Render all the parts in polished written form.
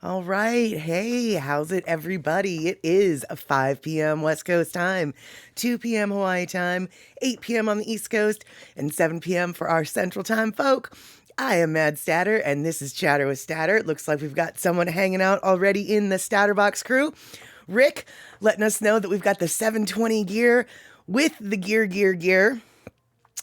All right. Hey, how's it, everybody? It is 5 p.m. West Coast time, 2 p.m. Hawaii time, 8 p.m. on the East Coast, and 7 p.m. for our Central Time folk. I am Mad Statter, and this is Chatter with Statter. It looks like we've got someone hanging out already in the Statterbox crew. Rick letting us know that we've got the 720 gear with the gear,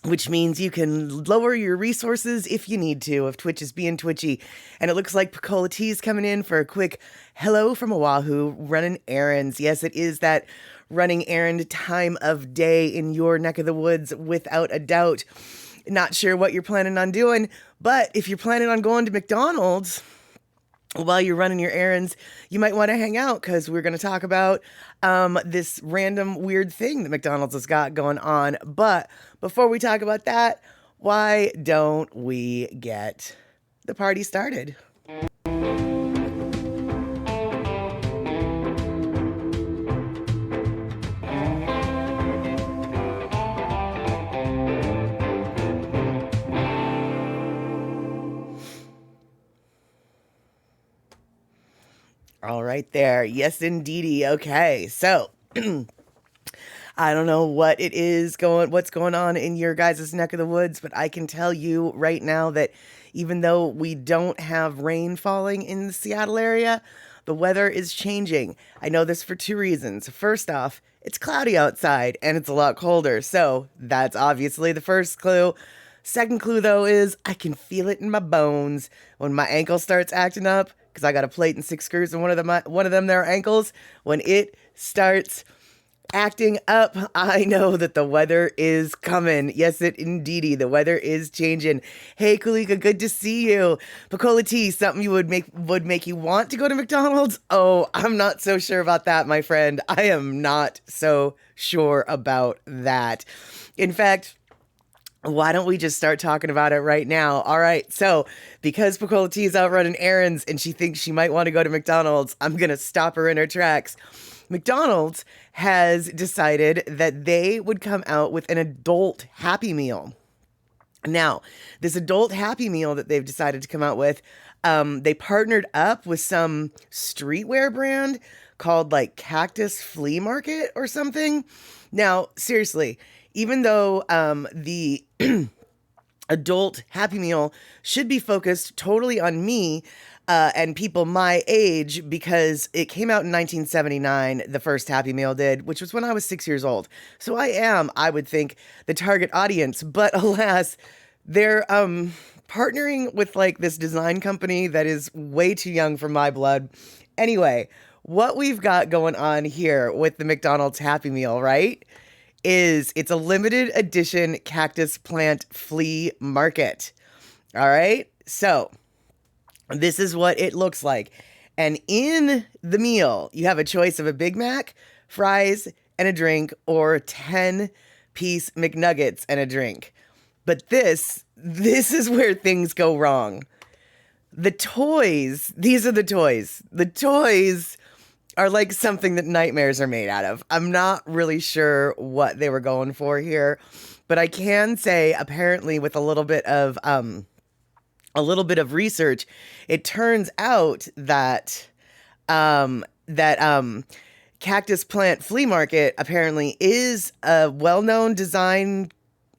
which means you can lower your resources if you need to, if Twitch is being twitchy. And it looks like Picola T's coming in for a quick hello from Oahu, running errands. Yes, it is that running errand time of day in your neck of the woods, without a doubt. Not sure what you're planning on doing, but if you're planning on going to McDonald's while you're running your errands, you might want to hang out because we're going to talk about this random weird thing that McDonald's has got going on. But before we talk about that, why don't we get the party started? All right there. Yes, indeedy. Okay. So I don't know what's going on in your guys' neck of the woods, but I can tell you right now that even though we don't have rain falling in the Seattle area, the weather is changing. I know this for two reasons. First off, it's cloudy outside and it's a lot colder. So that's obviously the first clue. Second clue, though, is I can feel it in my bones when my ankle starts acting up, because I got a plate and six screws in one of them there ankles. When it starts acting up, I know that the weather is coming. Yes, it indeedy. The weather is changing. Hey, Kulika, good to see you. Picola T, something you would make you want to go to McDonald's? Oh, I'm not so sure about that, my friend. I am not so sure about that. In fact, why don't we just start talking about it right now? All right, so because Picola T is out running errands and she thinks she might want to go to McDonald's, I'm going to stop her in her tracks. McDonald's has decided that they would come out with an adult Happy Meal. Now, this adult Happy Meal that they've decided to come out with, they partnered up with some streetwear brand called like Cactus Flea Market or something. Now, seriously, even though the adult Happy Meal should be focused totally on me and people my age, because it came out in 1979, the first Happy Meal did, which was when I was 6 years old. So I would think, the target audience. But alas, they're partnering with like this design company that is way too young for my blood. Anyway, what we've got going on here with the McDonald's Happy Meal, right, is it's a limited edition cactus plant flea market. All right. So this is what it looks like. And in the meal, you have a choice of a Big Mac, fries, and a drink, or 10-piece McNuggets and a drink. But this is where things go wrong. The toys, these are the toys. The toys are like something that nightmares are made out of. I'm not really sure what they were going for here, but I can say apparently with a little bit of research, it turns out that Cactus Plant Flea Market apparently is a well-known design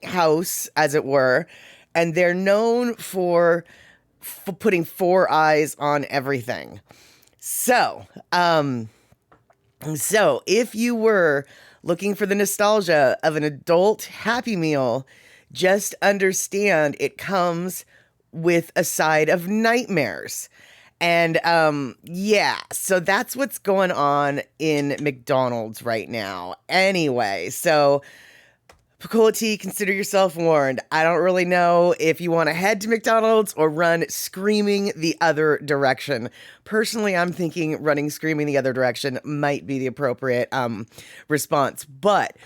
house, as it were, and they're known for putting four eyes on everything. So if you were looking for the nostalgia of an adult Happy Meal, just understand it comes with a side of nightmares. And so that's what's going on in McDonald's right now. Anyway, so Picola T, consider yourself warned. I don't really know if you want to head to McDonald's or run screaming the other direction. Personally, I'm thinking running screaming the other direction might be the appropriate response. But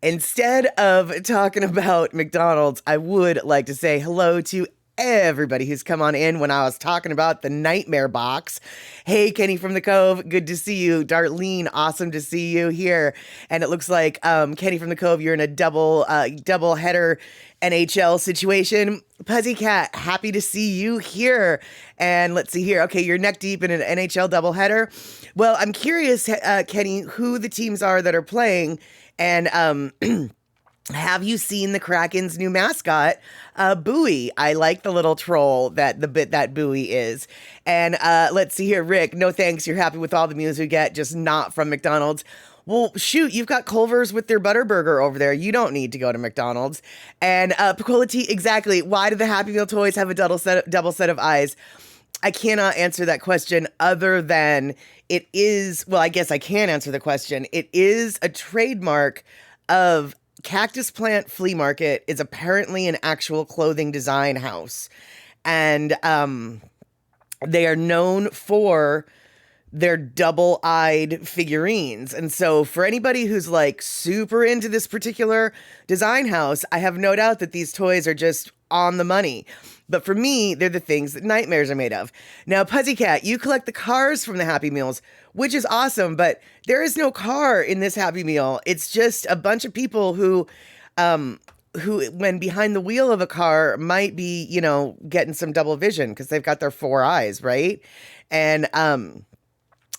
instead of talking about McDonald's, I would like to say hello to everybody who's come on in when I was talking about the Nightmare box. Hey, Kenny from the Cove, good to see you. Darlene, awesome to see you here. And it looks like Kenny from the Cove, you're in a double header NHL situation. Puzzy Cat, happy to see you here. And let's see here. Okay, you're neck deep in an NHL doubleheader. Well, I'm curious, Kenny, who the teams are that are playing, and have you seen the Kraken's new mascot, Bowie? I like the little troll that Bowie is. And let's see here, Rick. No thanks. You're happy with all the meals you get, just not from McDonald's. Well, shoot, you've got Culver's with their Butterburger over there. You don't need to go to McDonald's. And Picola T, exactly. Why do the Happy Meal toys have a double set of eyes? I cannot answer that question other than it is, well, I guess I can answer the question. It is a trademark of Cactus Plant Flea Market. Is apparently an actual clothing design house. And they are known for their double-eyed figurines. And so for anybody who's like super into this particular design house, I have no doubt that these toys are just on the money. But for me, they're the things that nightmares are made of. Now, Puzzy Cat, you collect the cars from the Happy Meals, which is awesome, but there is no car in this Happy Meal. It's just a bunch of people who when behind the wheel of a car might be, getting some double vision because they've got their four eyes, right? And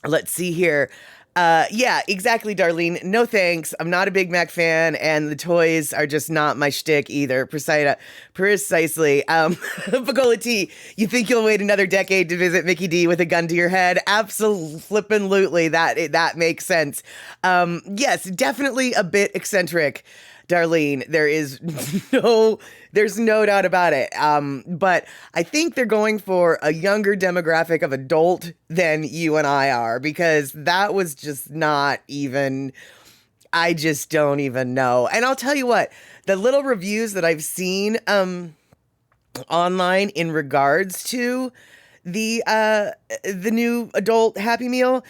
let's see here. Yeah, exactly, Darlene. No thanks. I'm not a Big Mac fan, and the toys are just not my shtick either. Precisely. Pagola T, you think you'll wait another decade to visit Mickey D with a gun to your head? Absolutely. That makes sense. Yes, definitely a bit eccentric, Darlene. There's no doubt about it. But I think they're going for a younger demographic of adult than you and I are, because that was just not even, I just don't even know. And I'll tell you what, the little reviews that I've seen online in regards to the new adult Happy Meal,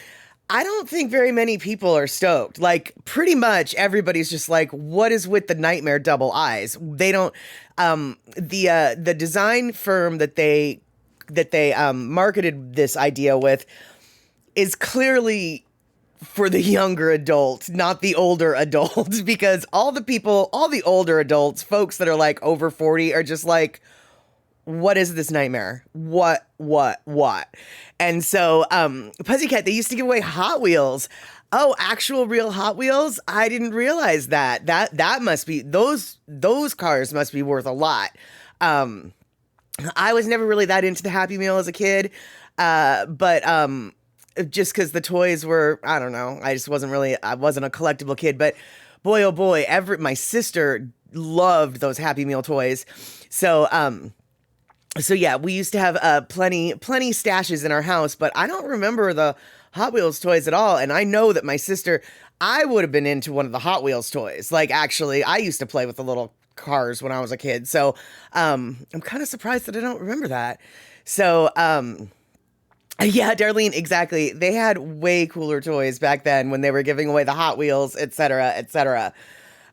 I don't think very many people are stoked. Like, pretty much everybody's just like, what is with the nightmare double eyes? They don't, the design firm that they marketed this idea with is clearly for the younger adult, not the older adult, because all the older adults, folks that are like over 40, are just like, what is this nightmare? What? And so, Pussycat, they used to give away Hot Wheels. Oh, actual real Hot Wheels? I didn't realize that. That must be, those cars must be worth a lot. I was never really that into the Happy Meal as a kid. But just because the toys were, I don't know, I wasn't a collectible kid, but boy, oh boy, my sister loved those Happy Meal toys. So yeah, we used to have plenty stashes in our house, but I don't remember the Hot Wheels toys at all. And I know that my sister, I would have been into one of the Hot Wheels toys. Like, actually, I used to play with the little cars when I was a kid. So I'm kind of surprised that I don't remember that. So yeah, Darlene, exactly. They had way cooler toys back then when they were giving away the Hot Wheels, et cetera, et cetera.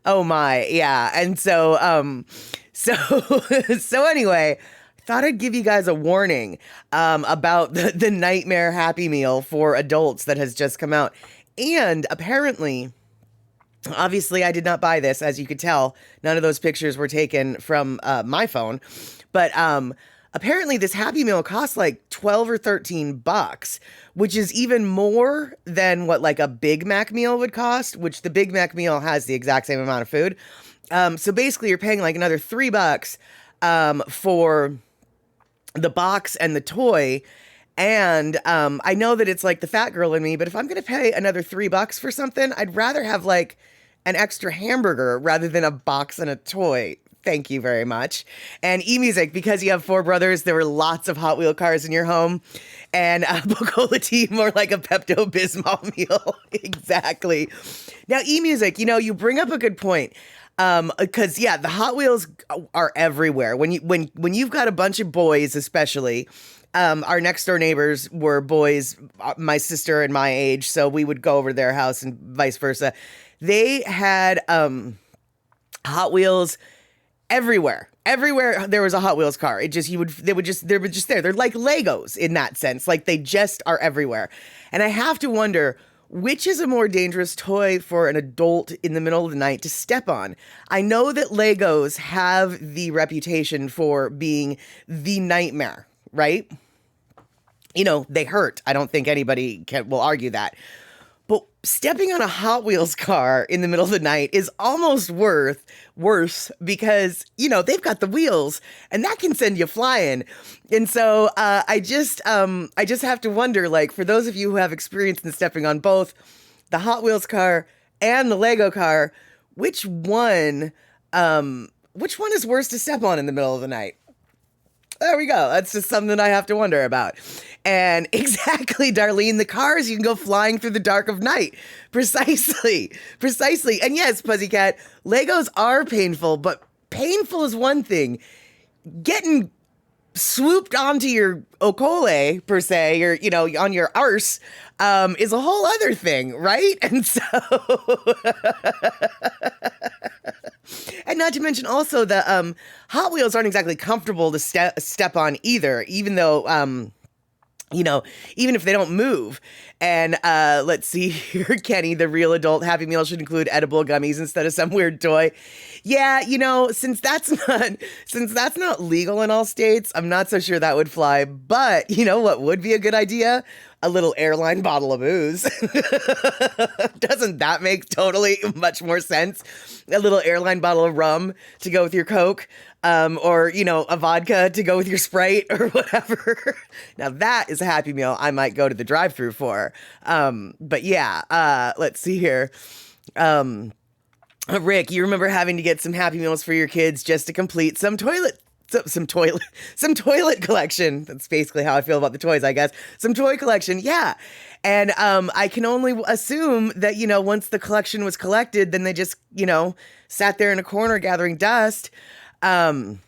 Oh my, yeah. And so so anyway, thought I'd give you guys a warning about the Nightmare Happy Meal for adults that has just come out. And apparently, obviously, I did not buy this, as you could tell. None of those pictures were taken from my phone. But apparently, this Happy Meal costs like $12 or $13, which is even more than what like a Big Mac meal would cost, which the Big Mac meal has the exact same amount of food. So basically, you're paying like another $3 for the box and the toy. And I know that it's like the fat girl in me, but if I'm going to pay another $3 for something, I'd rather have like an extra hamburger rather than a box and a toy. Thank you very much. And eMusic, because you have four brothers, there were lots of Hot Wheel cars in your home. And Bocola Tea, more like a Pepto-Bismol meal. Exactly. Now, eMusic, you bring up a good point. Because yeah, the Hot Wheels are everywhere. When you've got a bunch of boys, especially, our next door neighbors were boys, my sister and my age, so we would go over to their house and vice versa. They had Hot Wheels everywhere. everywhere there was a Hot Wheels car. It just, they were just there. They're like Legos in that sense. Like they just are everywhere. And I have to wonder, which is a more dangerous toy for an adult in the middle of the night to step on? I know that Legos have the reputation for being the nightmare, right? You know, they hurt. I don't think anybody will argue that. But stepping on a Hot Wheels car in the middle of the night is almost worse because, you know, they've got the wheels and that can send you flying. And so I just have to wonder, like, for those of you who have experience in stepping on both the Hot Wheels car and the Lego car, which one is worse to step on in the middle of the night? There we go. That's just something I have to wonder about. And exactly, Darlene, the cars, you can go flying through the dark of night. Precisely. And yes, Pussycat, Legos are painful, but painful is one thing. Getting swooped onto your okole, per se, or, you know, on your arse, is a whole other thing, right? And so... And not to mention also the Hot Wheels aren't exactly comfortable to step on either, even though, you know, even if they don't move. And let's see here, Kenny, the real adult Happy Meal should include edible gummies instead of some weird toy. Yeah, you know, since that's not legal in all states, I'm not so sure that would fly. But you know what would be a good idea? A little airline bottle of booze. Doesn't that make totally much more sense? A little airline bottle of rum to go with your Coke, or, you know, a vodka to go with your Sprite or whatever. Now that is a Happy Meal I might go to the drive-thru for. But yeah, let's see here. Rick, you remember having to get some Happy Meals for your kids just to complete some toilet collection. That's basically how I feel about the toys, I guess. Some toy collection, yeah. And I can only assume that, you know, once the collection was collected, then they just, you know, sat there in a corner gathering dust. But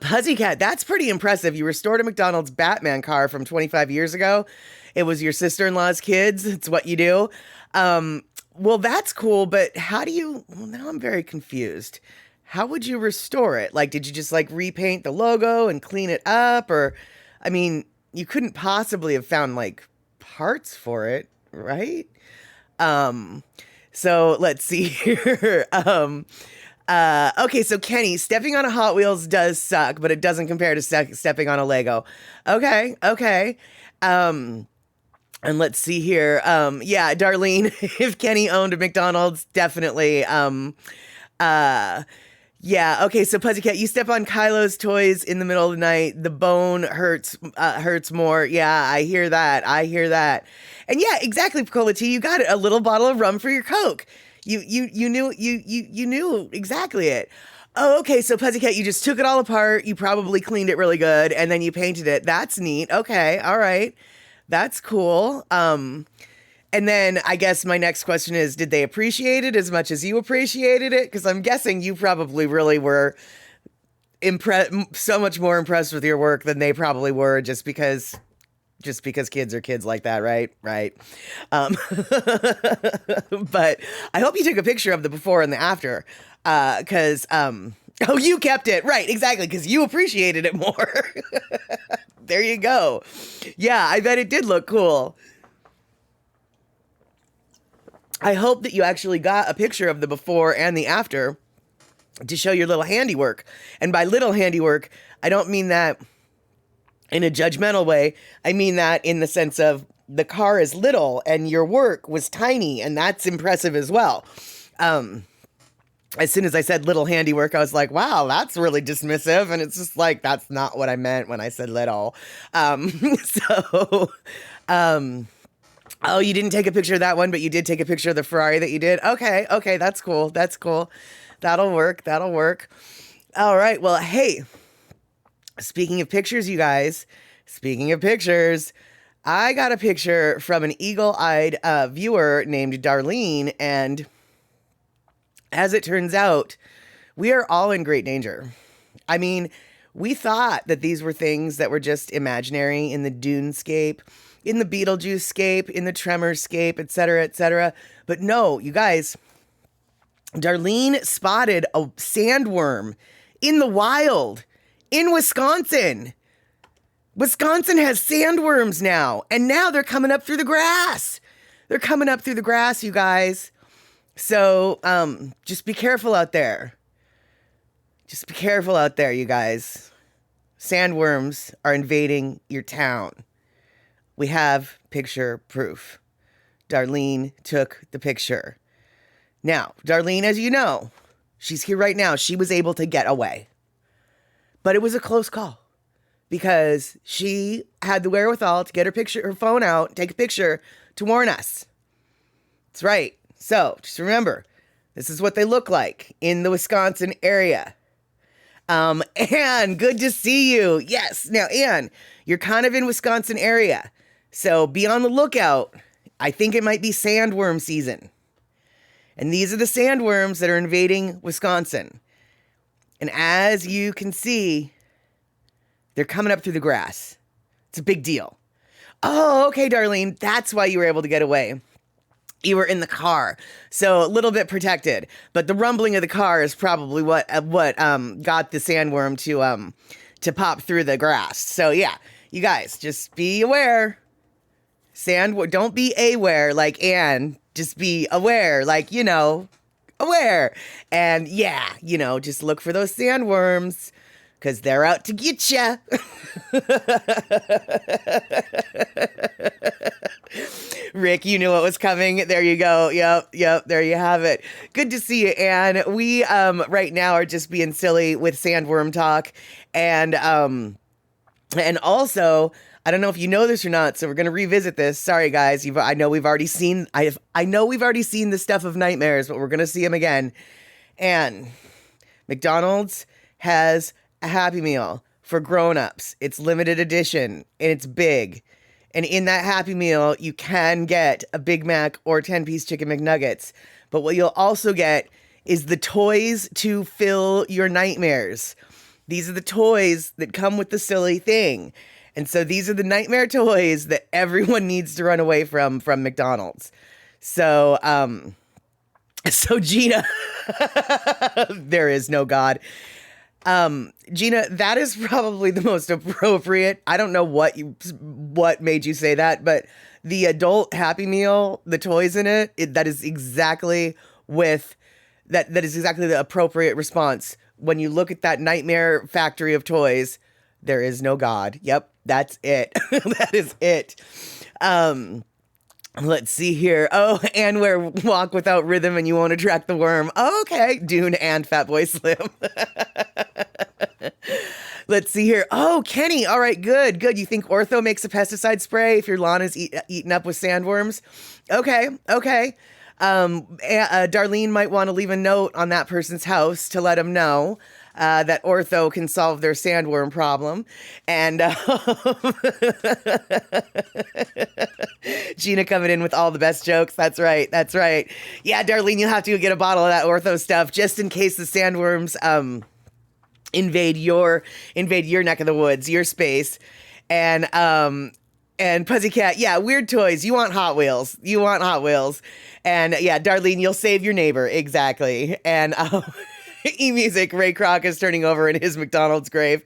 Pussycat, that's pretty impressive. You restored a McDonald's Batman car from 25 years ago. It was your sister-in-law's kids. It's what you do. Well, that's cool, but how do you... Well, now I'm very confused. How would you restore it? Like, did you just, like, repaint the logo and clean it up? Or, I mean, you couldn't possibly have found, like, parts for it, right? So, let's see here. Okay, so Kenny, stepping on a Hot Wheels does suck, but it doesn't compare to stepping on a Lego. Okay. And let's see here. Yeah, Darlene, if Kenny owned a McDonald's, definitely. Yeah, okay, so Pussycat, you step on Kylo's toys in the middle of the night, the bone hurts more. Yeah, I hear that. And yeah, exactly, Picola T, you got it. A little bottle of rum for your Coke. You knew exactly it. Oh, okay, so Pussycat, you just took it all apart, you probably cleaned it really good, and then you painted it. That's neat. Okay, all right. That's cool. And then I guess my next question is, did they appreciate it as much as you appreciated it? Because I'm guessing you probably really were so much more impressed with your work than they probably were just because kids are kids like that, right? Right. But I hope you took a picture of the before and the after, because, oh, you kept it. Right, exactly, because you appreciated it more. There you go. Yeah, I bet it did look cool. I hope that you actually got a picture of the before and the after to show your little handiwork. And by little handiwork, I don't mean that in a judgmental way. I mean that in the sense of the car is little and your work was tiny, and that's impressive as well. As soon as I said little handiwork, I was like, wow, that's really dismissive. And it's just like, that's not what I meant when I said little. Oh, you didn't take a picture of that one, but you did take a picture of the Ferrari that you did. Okay, that's cool. That'll work. All right, well, hey, speaking of pictures, you guys, I got a picture from an eagle-eyed viewer named Darlene, and as it turns out, we are all in great danger. I mean, we thought that these were things that were just imaginary in the Dunescape, in the Beetlejuice-scape, in the Tremors-scape, etc., etc. But no, you guys, Darlene spotted a sandworm in the wild in Wisconsin. Wisconsin has sandworms now, and now they're coming up through the grass. They're coming up through the grass, you guys. So just be careful out there. Just be careful out there, you guys. Sandworms are invading your town. We have picture proof. Darlene took the picture. Now, Darlene, as you know, she's here right now. She was able to get away. But it was a close call because she had the wherewithal to get her phone out, take a picture to warn us. That's right. So just remember, this is what they look like in the Wisconsin area. Anne, good to see you. Yes. Now, Anne, you're kind of in Wisconsin area, so be on the lookout. I think it might be sandworm season. And these are the sandworms that are invading Wisconsin. And as you can see, they're coming up through the grass. It's a big deal. Oh, okay, Darlene. That's why you were able to get away. You were in the car, so a little bit protected. But the rumbling of the car is probably what got the sandworm to pop through the grass. So yeah, you guys just be aware. Don't be aware like Anne. Just be aware, like, aware. And yeah, just look for those sandworms because they're out to get ya. Rick, you knew what was coming. There you go. Yep. There you have it. Good to see you, Anne. We right now are just being silly with sandworm talk, and also, I don't know if you know this or not, so we're gonna revisit this. Sorry, guys. I know we've already seen the stuff of nightmares, but we're gonna see them again. And McDonald's has a Happy Meal for grown-ups. It's limited edition and it's big. And in that Happy Meal, you can get a Big Mac or 10-piece chicken McNuggets. But what you'll also get is the toys to fill your nightmares. These are the toys that come with the silly thing. And so these are the nightmare toys that everyone needs to run away from McDonald's. So, Gina, there is no God. Gina, that is probably the most appropriate. I don't know what made you say that, but the adult Happy Meal, the toys in it, that is exactly the appropriate response. When you look at that nightmare factory of toys, there is no God. Yep, that's it. That is it. Let's see here. Oh, and wear walk without rhythm and you won't attract the worm. Oh, okay. Dune and Fatboy Slim. Let's see here. Oh, Kenny. All right, good. You think Ortho makes a pesticide spray if your lawn is eaten up with sandworms? Okay. Darlene might want to leave a note on that person's house to let them know that Ortho can solve their sandworm problem. And Gina coming in with all the best jokes. That's right. Yeah, Darlene, you'll have to get a bottle of that Ortho stuff just in case the sandworms invade your neck of the woods, your space. And Pussycat, yeah, weird toys. You want Hot Wheels. And yeah, Darlene, you'll save your neighbor. Exactly. And E-Music, Ray Kroc is turning over in his McDonald's grave.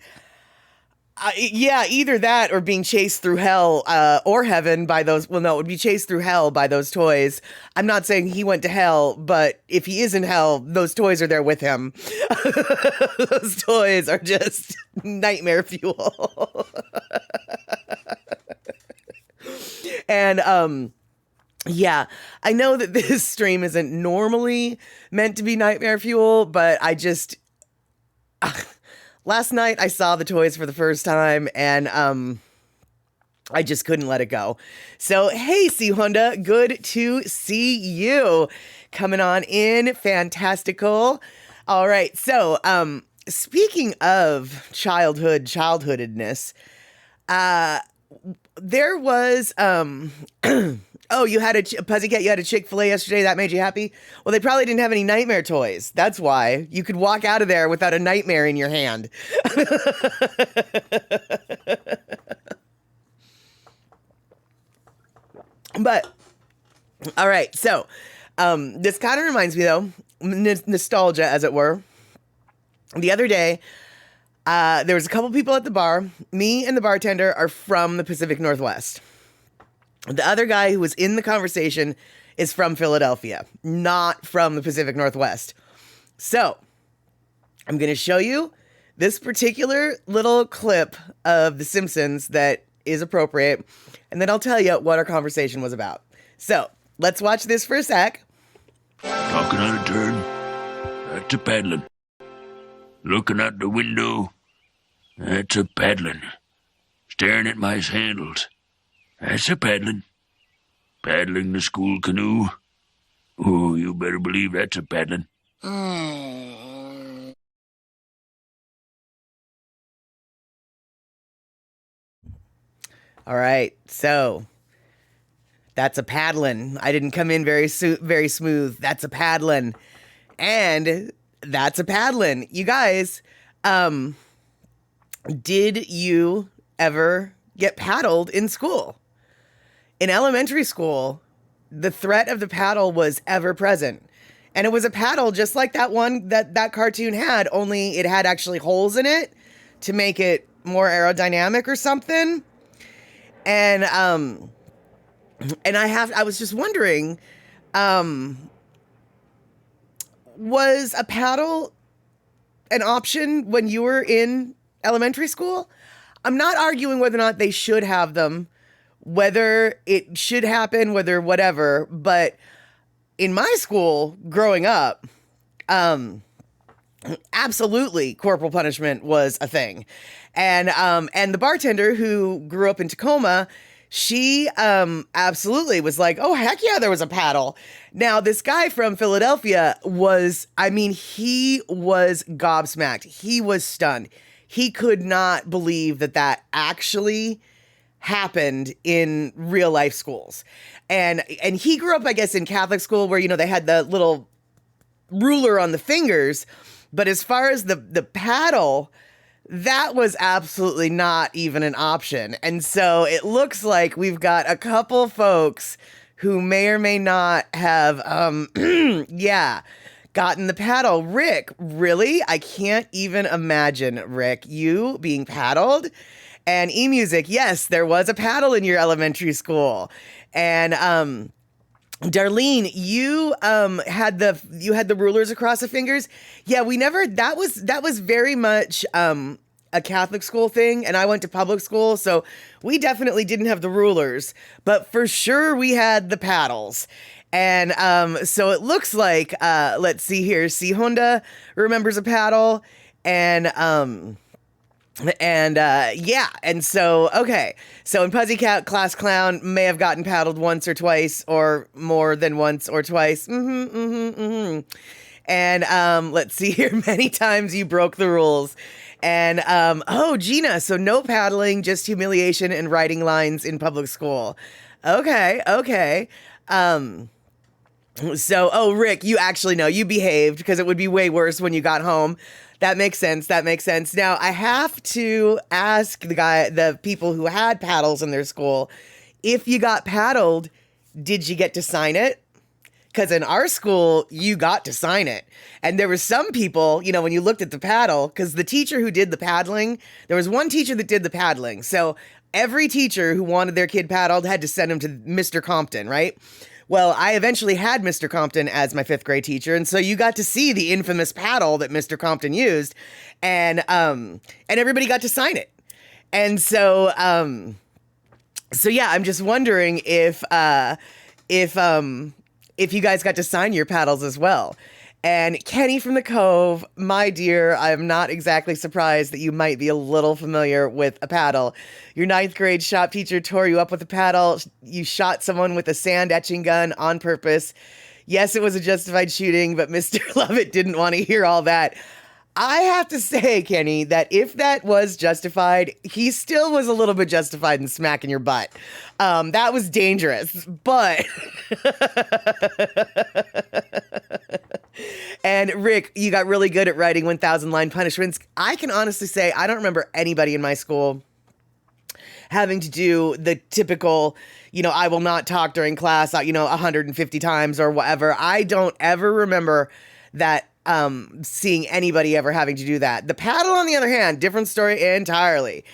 Yeah, either that or being chased through hell or heaven by those. Well, no, it would be chased through hell by those toys. I'm not saying he went to hell, but if he is in hell, those toys are there with him. Those toys are just nightmare fuel. And yeah, I know that this stream isn't normally meant to be nightmare fuel, but I just last night I saw the toys for the first time and I just couldn't let it go. So, hey, C Honda, good to see you coming on in. Fantastical. All right. So, speaking of childhoodedness, there was, oh, you had a Pussycat, you had a Chick-fil-A yesterday. That made you happy? Well, they probably didn't have any nightmare toys. That's why. You could walk out of there without a nightmare in your hand. But, all right. So, this kind of reminds me, though, nostalgia, as it were. The other day, there was a couple people at the bar. Me and the bartender are from the Pacific Northwest. The other guy who was in the conversation is from Philadelphia, not from the Pacific Northwest. So I'm going to show you this particular little clip of The Simpsons that is appropriate, and then I'll tell you what our conversation was about. So let's watch this for a sec. Talking on a turn, that's a paddlin. Looking out the window, that's a paddlin. Staring at my sandals, that's a paddlin. Paddling the school canoe, oh, you better believe that's a paddlin. All right, so that's a paddlin. I didn't come in very smooth. That's a paddlin. And that's a paddlin. You guys, did you ever get paddled in school? In elementary school, the threat of the paddle was ever present. And it was a paddle just like that one that cartoon had, only it had actually holes in it to make it more aerodynamic or something. And I was just wondering, was a paddle an option when you were in elementary school? I'm not arguing whether or not they should have them, whether it should happen, whether whatever, but in my school growing up, absolutely corporal punishment was a thing. And the bartender who grew up in Tacoma, she absolutely was like, oh, heck yeah, there was a paddle. Now, this guy from Philadelphia he was gobsmacked. He was stunned. He could not believe that actually happened in real life schools. And he grew up, I guess, in Catholic school where, they had the little ruler on the fingers. But as far as the paddle, that was absolutely not even an option. And so it looks like we've got a couple folks who may or may not have, gotten the paddle. Rick, really? I can't even imagine, Rick, you being paddled. And eMusic, yes, there was a paddle in your elementary school. And Darlene, you had the rulers across the fingers. Yeah, we never. That was very much a Catholic school thing, and I went to public school, so we definitely didn't have the rulers, but for sure we had the paddles. And so it looks like let's see here. C Honda remembers a paddle, and so okay. So in Puzzy Cat, Class Clown may have gotten paddled once or twice, or more than once or twice. And let's see here. Many times you broke the rules. And Gina. So no paddling, just humiliation and writing lines in public school. Okay. So Rick, you actually know you behaved because it would be way worse when you got home. That makes sense. Now, I have to ask the people who had paddles in their school, if you got paddled, did you get to sign it? Because in our school, you got to sign it. And there were some people, when you looked at the paddle, because the teacher who did the paddling, there was one teacher that did the paddling. So every teacher who wanted their kid paddled had to send him to Mr. Compton, right? Well, I eventually had Mr. Compton as my 5th grade teacher, and so you got to see the infamous paddle that Mr. Compton used, and everybody got to sign it. And so yeah, I'm just wondering if you guys got to sign your paddles as well. And Kenny from the Cove, my dear, I'm not exactly surprised that you might be a little familiar with a paddle. Your 9th grade shop teacher tore you up with a paddle. You shot someone with a sand etching gun on purpose. Yes, it was a justified shooting, but Mr. Lovett didn't want to hear all that. I have to say, Kenny, that if that was justified, he still was a little bit justified in smacking your butt. That was dangerous, but... And Rick, you got really good at writing 1,000-line punishments. I can honestly say I don't remember anybody in my school having to do the typical, I will not talk during class, 150 times or whatever. I don't ever remember that seeing anybody ever having to do that. The paddle, on the other hand, different story entirely.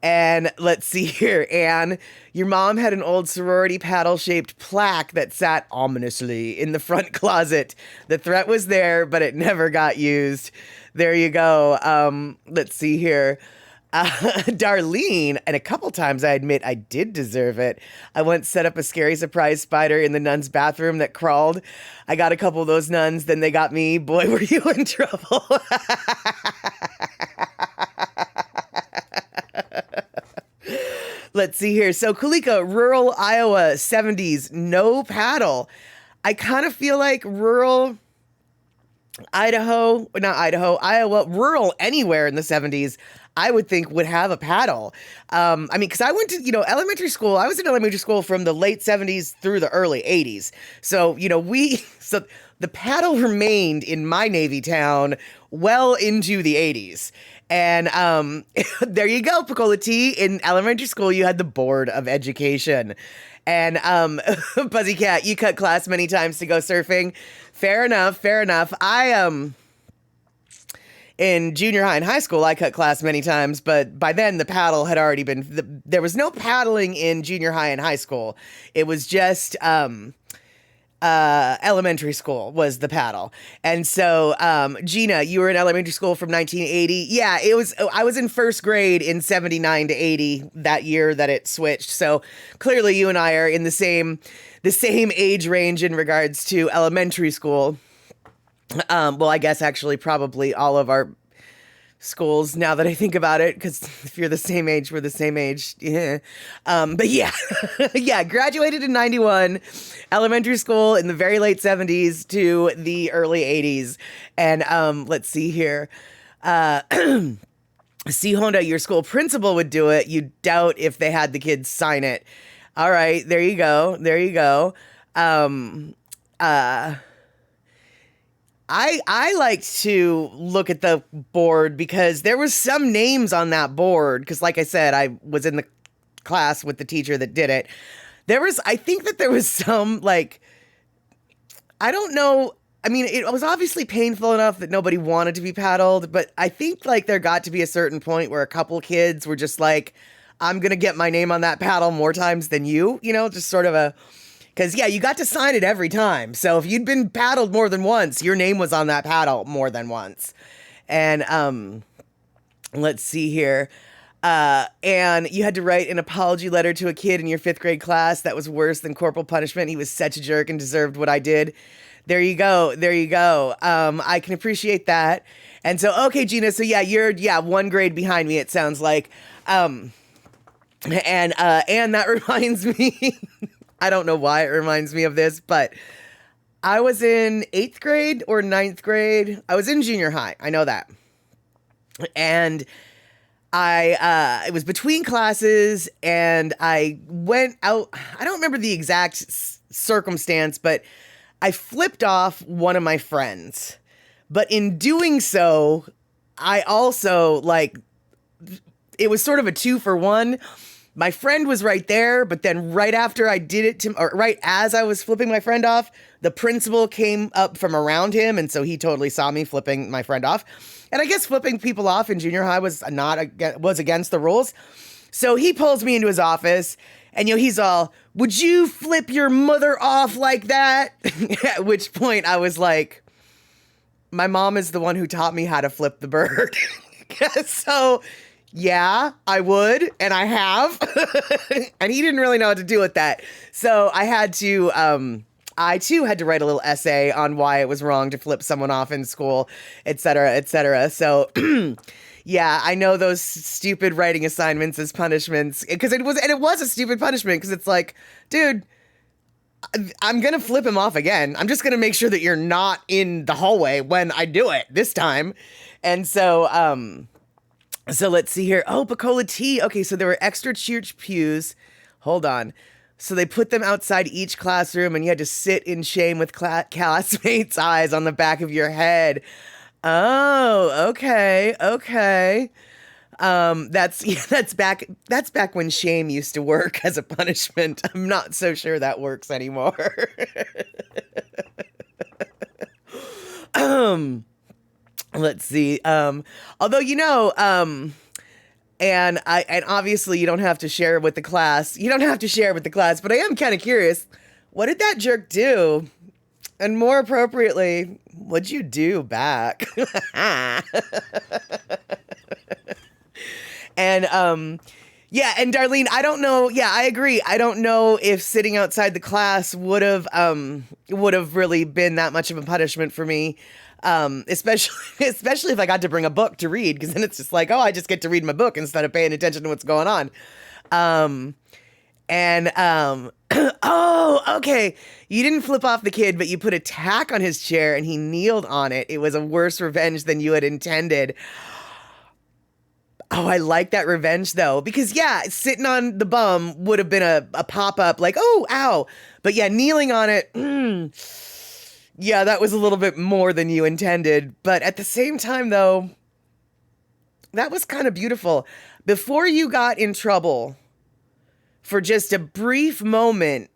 And let's see here, Anne, your mom had an old sorority paddle-shaped plaque that sat ominously in the front closet. The threat was there, but it never got used. There you go. Let's see here. Darlene, and a couple times I admit I did deserve it. I once set up a scary surprise spider in the nun's bathroom that crawled. I got a couple of those nuns, then they got me. Boy, were you in trouble. Let's see here. So Kulika, rural Iowa, 70s, no paddle. I kind of feel like rural Iowa, rural anywhere in the 70s, I would think would have a paddle. I mean, because I went to, elementary school. I was in elementary school from the late 70s through the early 80s. So, so the paddle remained in my Navy town well into the 80s. And there you go, Picola T. In elementary school, you had the Board of Education. And Buzzy Cat, you cut class many times to go surfing. Fair enough, fair enough. In junior high and high school, I cut class many times, but by then the paddle had already been, there was no paddling in junior high and high school. It was just elementary school was the paddle. And so, Gina, you were in elementary school from 1980. Yeah, I was in first grade in 79 to 80, that year that it switched. So clearly you and I are in the same age range in regards to elementary school. Well, I guess actually probably all of our schools, now that I think about it, because if you're the same age, we're the same age. Yeah. But yeah, yeah, graduated in 91, elementary school in the very late 70s to the early 80s. And let's see here. C. Honda, your school principal would do it. You doubt if they had the kids sign it. All right, there you go. There you go. I like to look at the board because there was some names on that board. Because like I said, I was in the class with the teacher that did it. I think that there was some, like, I don't know. I mean, it was obviously painful enough that nobody wanted to be paddled. But I think like there got to be a certain point where a couple kids were just like, I'm going to get my name on that paddle more times than you, just sort of a... Because, yeah, you got to sign it every time. So if you'd been paddled more than once, your name was on that paddle more than once. And let's see here. And you had to write an apology letter to a kid in your 5th grade class that was worse than corporal punishment. He was such a jerk and deserved what I did. There you go. There you go. I can appreciate that. And so, okay, Gina, so yeah, you're 1 grade behind me, it sounds like. And that reminds me... I don't know why it reminds me of this, but I was in 8th grade or 9th grade. I was in junior high. I know that. And it was between classes and I went out. I don't remember the exact circumstance, but I flipped off one of my friends. But in doing so, I also it was sort of a 2-for-1. My friend was right there, but then right after I did it right as I was flipping my friend off, the principal came up from around him, and so he totally saw me flipping my friend off. And I guess flipping people off in junior high was against the rules. So he pulls me into his office, and he's all, "Would you flip your mother off like that?" At which point I was like, my mom is the one who taught me how to flip the bird. So... yeah, I would, and I have, and he didn't really know what to do with that. So I had to, I too had to write a little essay on why it was wrong to flip someone off in school, et cetera, et cetera. So, yeah, I know those stupid writing assignments as punishments, because it was a stupid punishment, because it's like, dude, I'm going to flip him off again. I'm just going to make sure that you're not in the hallway when I do it this time. And so, so let's see here. Oh, Picola T. Okay, so there were extra church pews. Hold on. So they put them outside each classroom, and you had to sit in shame with classmates' eyes on the back of your head. Oh, okay, okay. That's back when shame used to work as a punishment. I'm not so sure that works anymore. see. Although, and obviously you don't have to share it with the class. You don't have to share it with the class, but I am kind of curious. What did that jerk do? And more appropriately, what'd you do back? And yeah, and Darlene, I don't know. Yeah, I agree. I don't know if sitting outside the class would have really been that much of a punishment for me. Especially if I got to bring a book to read, because then it's just like, oh, I just get to read my book instead of paying attention to what's going on. Oh, okay. You didn't flip off the kid, but you put a tack on his chair and he kneeled on it. It was a worse revenge than you had intended. Oh, I like that revenge though, because yeah, sitting on the bum would have been a pop-up like, oh, ow. But yeah, kneeling on it, yeah, that was a little bit more than you intended. But at the same time though, that was kind of beautiful. Before you got in trouble, for just a brief moment,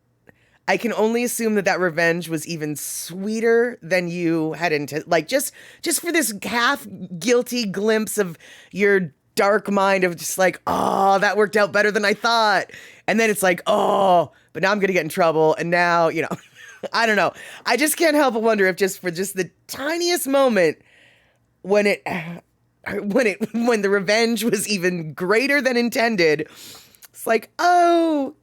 I can only assume that revenge was even sweeter than you had intended. Like just for this half guilty glimpse of your dark mind of just like, oh, that worked out better than I thought. And then it's like, oh, but now I'm going to get in trouble. And now, I don't know. I just can't help but wonder if just for just the tiniest moment when the revenge was even greater than intended, it's like, oh,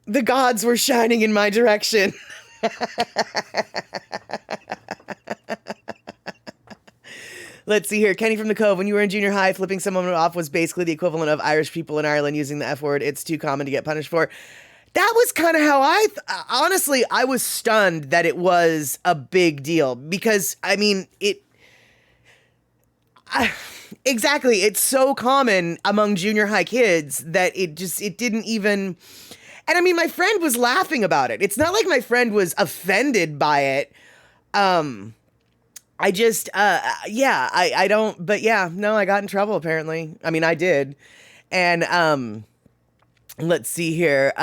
the gods were shining in my direction. Let's see here. Kenny from the Cove. When you were in junior high, flipping someone off was basically the equivalent of Irish people in Ireland using the F word. It's too common to get punished for. That was kind of how honestly, I was stunned that it was a big deal because, I mean, exactly. It's so common among junior high kids that it didn't even, and I mean, my friend was laughing about it. It's not like my friend was offended by it. I just, I don't, but yeah, no, I got in trouble apparently. I mean, I did. And, let's see here.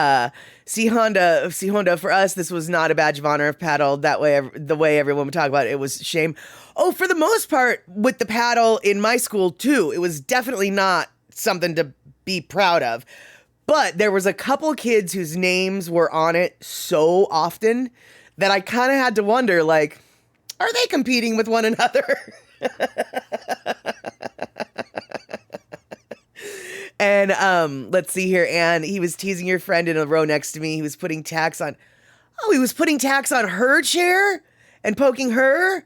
See Honda, for us, this was not a badge of honor if paddled that way. The way everyone would talk about it, it was shame. Oh, for the most part with the paddle in my school too, it was definitely not something to be proud of. But there was a couple kids whose names were on it so often that I kind of had to wonder, like, are they competing with one another? And let's see here. And he was teasing your friend in a row next to me. He was putting tacks on. Oh, he was putting tacks on her chair and poking her.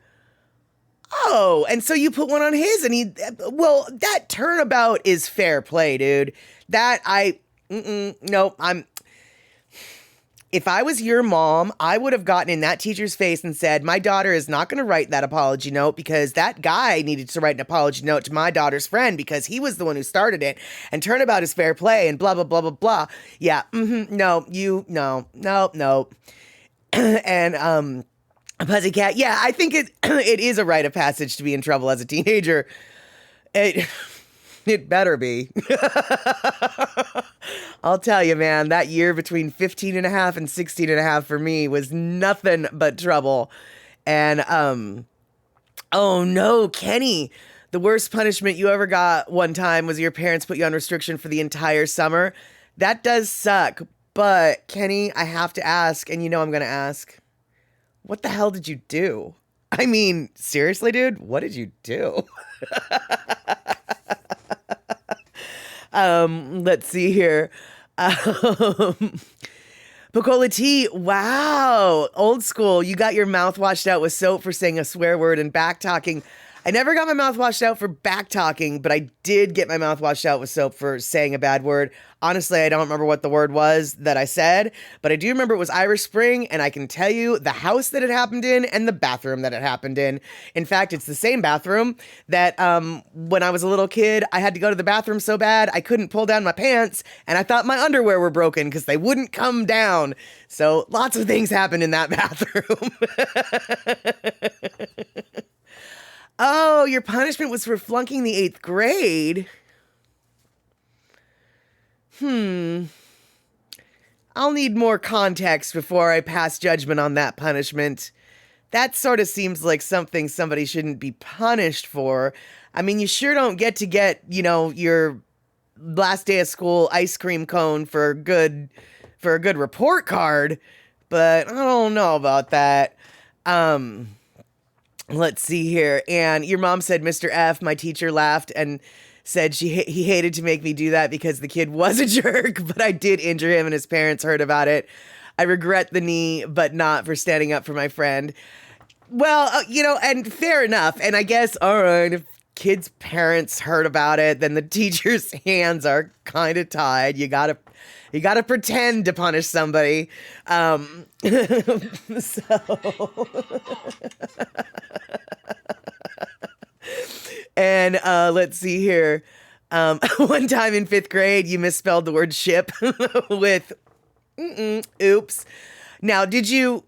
Oh, and so you put one on his, and well, that turnabout is fair play, dude. No, if I was your mom, I would have gotten in that teacher's face and said, my daughter is not going to write that apology note because that guy needed to write an apology note to my daughter's friend because he was the one who started it, and turnabout is fair play and blah, blah, blah, blah, blah. Yeah. No. And, Pussycat. Yeah, I think it is a rite of passage to be in trouble as a teenager. It better be. I'll tell you, man, that year between 15 and a half and 16 and a half for me was nothing but trouble. And, oh no, Kenny, the worst punishment you ever got one time was your parents put you on restriction for the entire summer. That does suck. But Kenny, I have to ask, and I'm going to ask, what the hell did you do? I mean, seriously, dude, what did you do? Let's see here. Pecola T, wow, old school. You got your mouth washed out with soap for saying a swear word and back talking. I never got my mouth washed out for back talking, but I did get my mouth washed out with soap for saying a bad word. Honestly, I don't remember what the word was that I said, but I do remember it was Irish Spring, and I can tell you the house that it happened in and the bathroom that it happened in. In fact, it's the same bathroom that when I was a little kid, I had to go to the bathroom so bad I couldn't pull down my pants, and I thought my underwear were broken because they wouldn't come down. So lots of things happened in that bathroom. Oh, your punishment was for flunking the 8th grade. I'll need more context before I pass judgment on that punishment. that sort of seems like something somebody shouldn't be punished for. I mean, you sure don't get, your last day of school ice cream cone for a good report card, but I don't know about that. Um, let's see here. And your mom said Mr. F, my teacher, laughed and said he hated to make me do that because the kid was a jerk, but I did injure him and his parents heard about it. I regret the knee, but not for standing up for my friend. Well, and fair enough. And I guess, all right, if kids' parents heard about it, then the teacher's hands are kind of tied. You gotta pretend to punish somebody. So, and let's see here. One time in 5th grade, you misspelled the word ship with oops. Now, did you?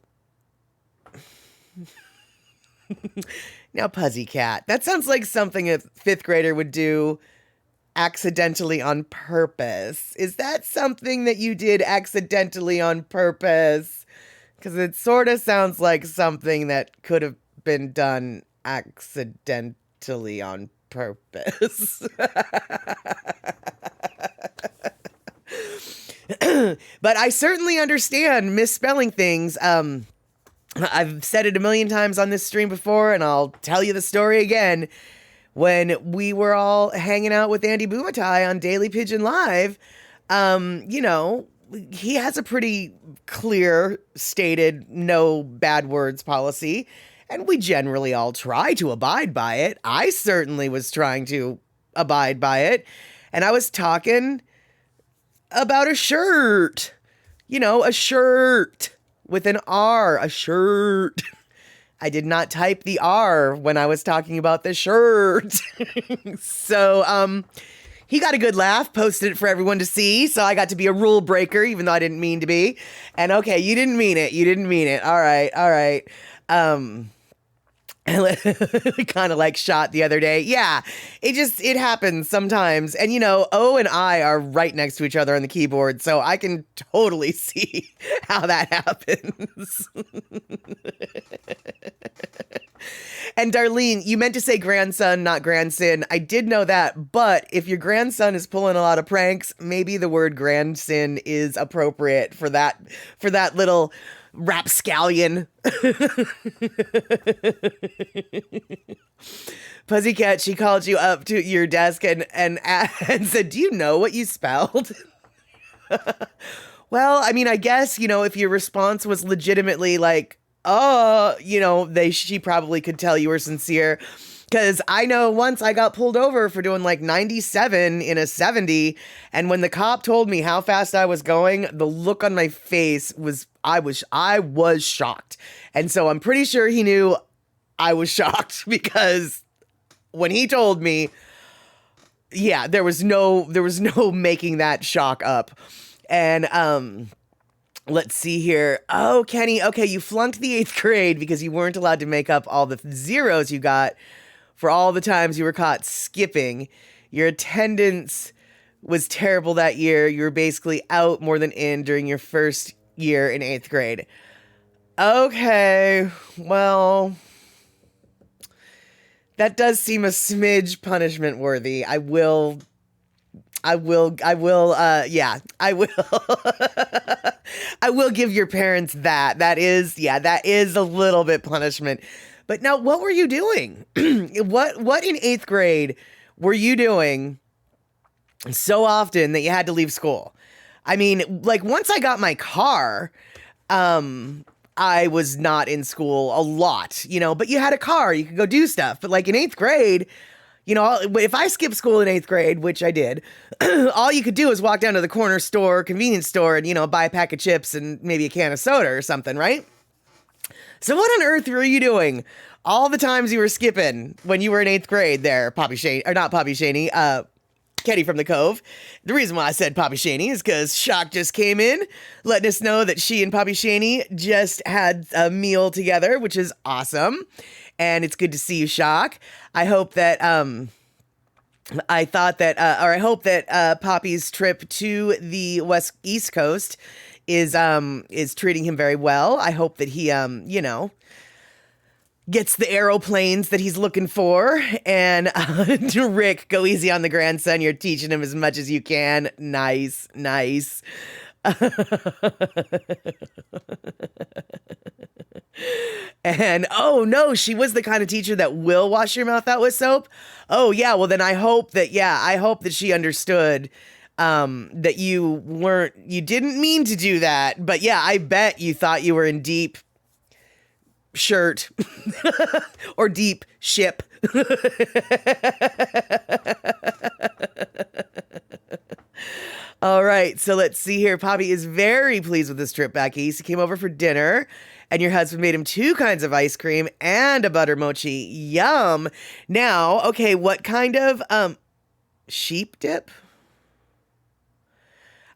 Now, Pussycat, that sounds like something a 5th grader would do accidentally on purpose. Is that something that you did accidentally on purpose? Because it sort of sounds like something that could have been done accidentally on purpose. But I certainly understand misspelling things. I've said it a million times on this stream before, and I'll tell you the story again. When we were all hanging out with Andy Bumatai on Daily Pigeon Live, he has a pretty clear stated no bad words policy, and we generally all try to abide by it. I certainly was trying to abide by it, and I was talking about a shirt, a shirt with an R, a shirt. I did not type the R when I was talking about the shirt. So, he got a good laugh, posted it for everyone to see. So I got to be a rule breaker, even though I didn't mean to be. And okay, you didn't mean it. You didn't mean it. All right. Kind of like shot the other day. Yeah, it happens sometimes. And O and I are right next to each other on the keyboard, so I can totally see how that happens. And Darlene, you meant to say grandson, not grandson. I did know that, but if your grandson is pulling a lot of pranks, maybe the word grandson is appropriate for that little rapscallion. Pussycat, she called you up to your desk and said, "Do you know what you spelled?" Well, I mean, I guess, if your response was legitimately like, "Oh," she probably could tell you were sincere. Because I know once I got pulled over for doing like 97 in a 70, and when the cop told me how fast I was going, the look on my face was, I was shocked. And so I'm pretty sure he knew I was shocked, because when he told me, yeah, there was no making that shock up. And let's see here. Oh, Kenny, okay, you flunked the 8th grade because you weren't allowed to make up all the zeros you got for all the times you were caught skipping. Your attendance was terrible that year. You were basically out more than in during your first year in 8th grade. Okay, well, that does seem a smidge punishment worthy. I will, I will give your parents that. That is a little bit punishment. But now, what were you doing? What in 8th grade were you doing so often that you had to leave school? I mean, like, once I got my car, I was not in school a lot, but you had a car, you could go do stuff. But like in 8th grade, if I skipped school in 8th grade, which I did, all you could do is walk down to the corner store, convenience store, and, buy a pack of chips and maybe a can of soda or something, right? So what on earth were you doing all the times you were skipping when you were in 8th grade there, Poppy Shaney, or not Poppy Shaney, Kenny from the Cove? The reason why I said Poppy Shaney is because Shock just came in, letting us know that she and Poppy Shaney just had a meal together, which is awesome. And it's good to see you, Shock. I hope that, I hope that Poppy's trip to the East Coast is treating him very well. I hope that he, gets the aeroplanes that he's looking for. And Rick, go easy on the grandson. You're teaching him as much as you can. Nice, nice. And oh no, she was the kind of teacher that will wash your mouth out with soap. Oh yeah, well then I hope that she understood that you didn't mean to do that. But yeah, I bet you thought you were in deep shirt or deep ship. All right, so let's see here. Poppy is very pleased with this trip back east. He came over for dinner, and your husband made him two kinds of ice cream and a butter mochi. Yum. Now, okay, what kind of sheep dip?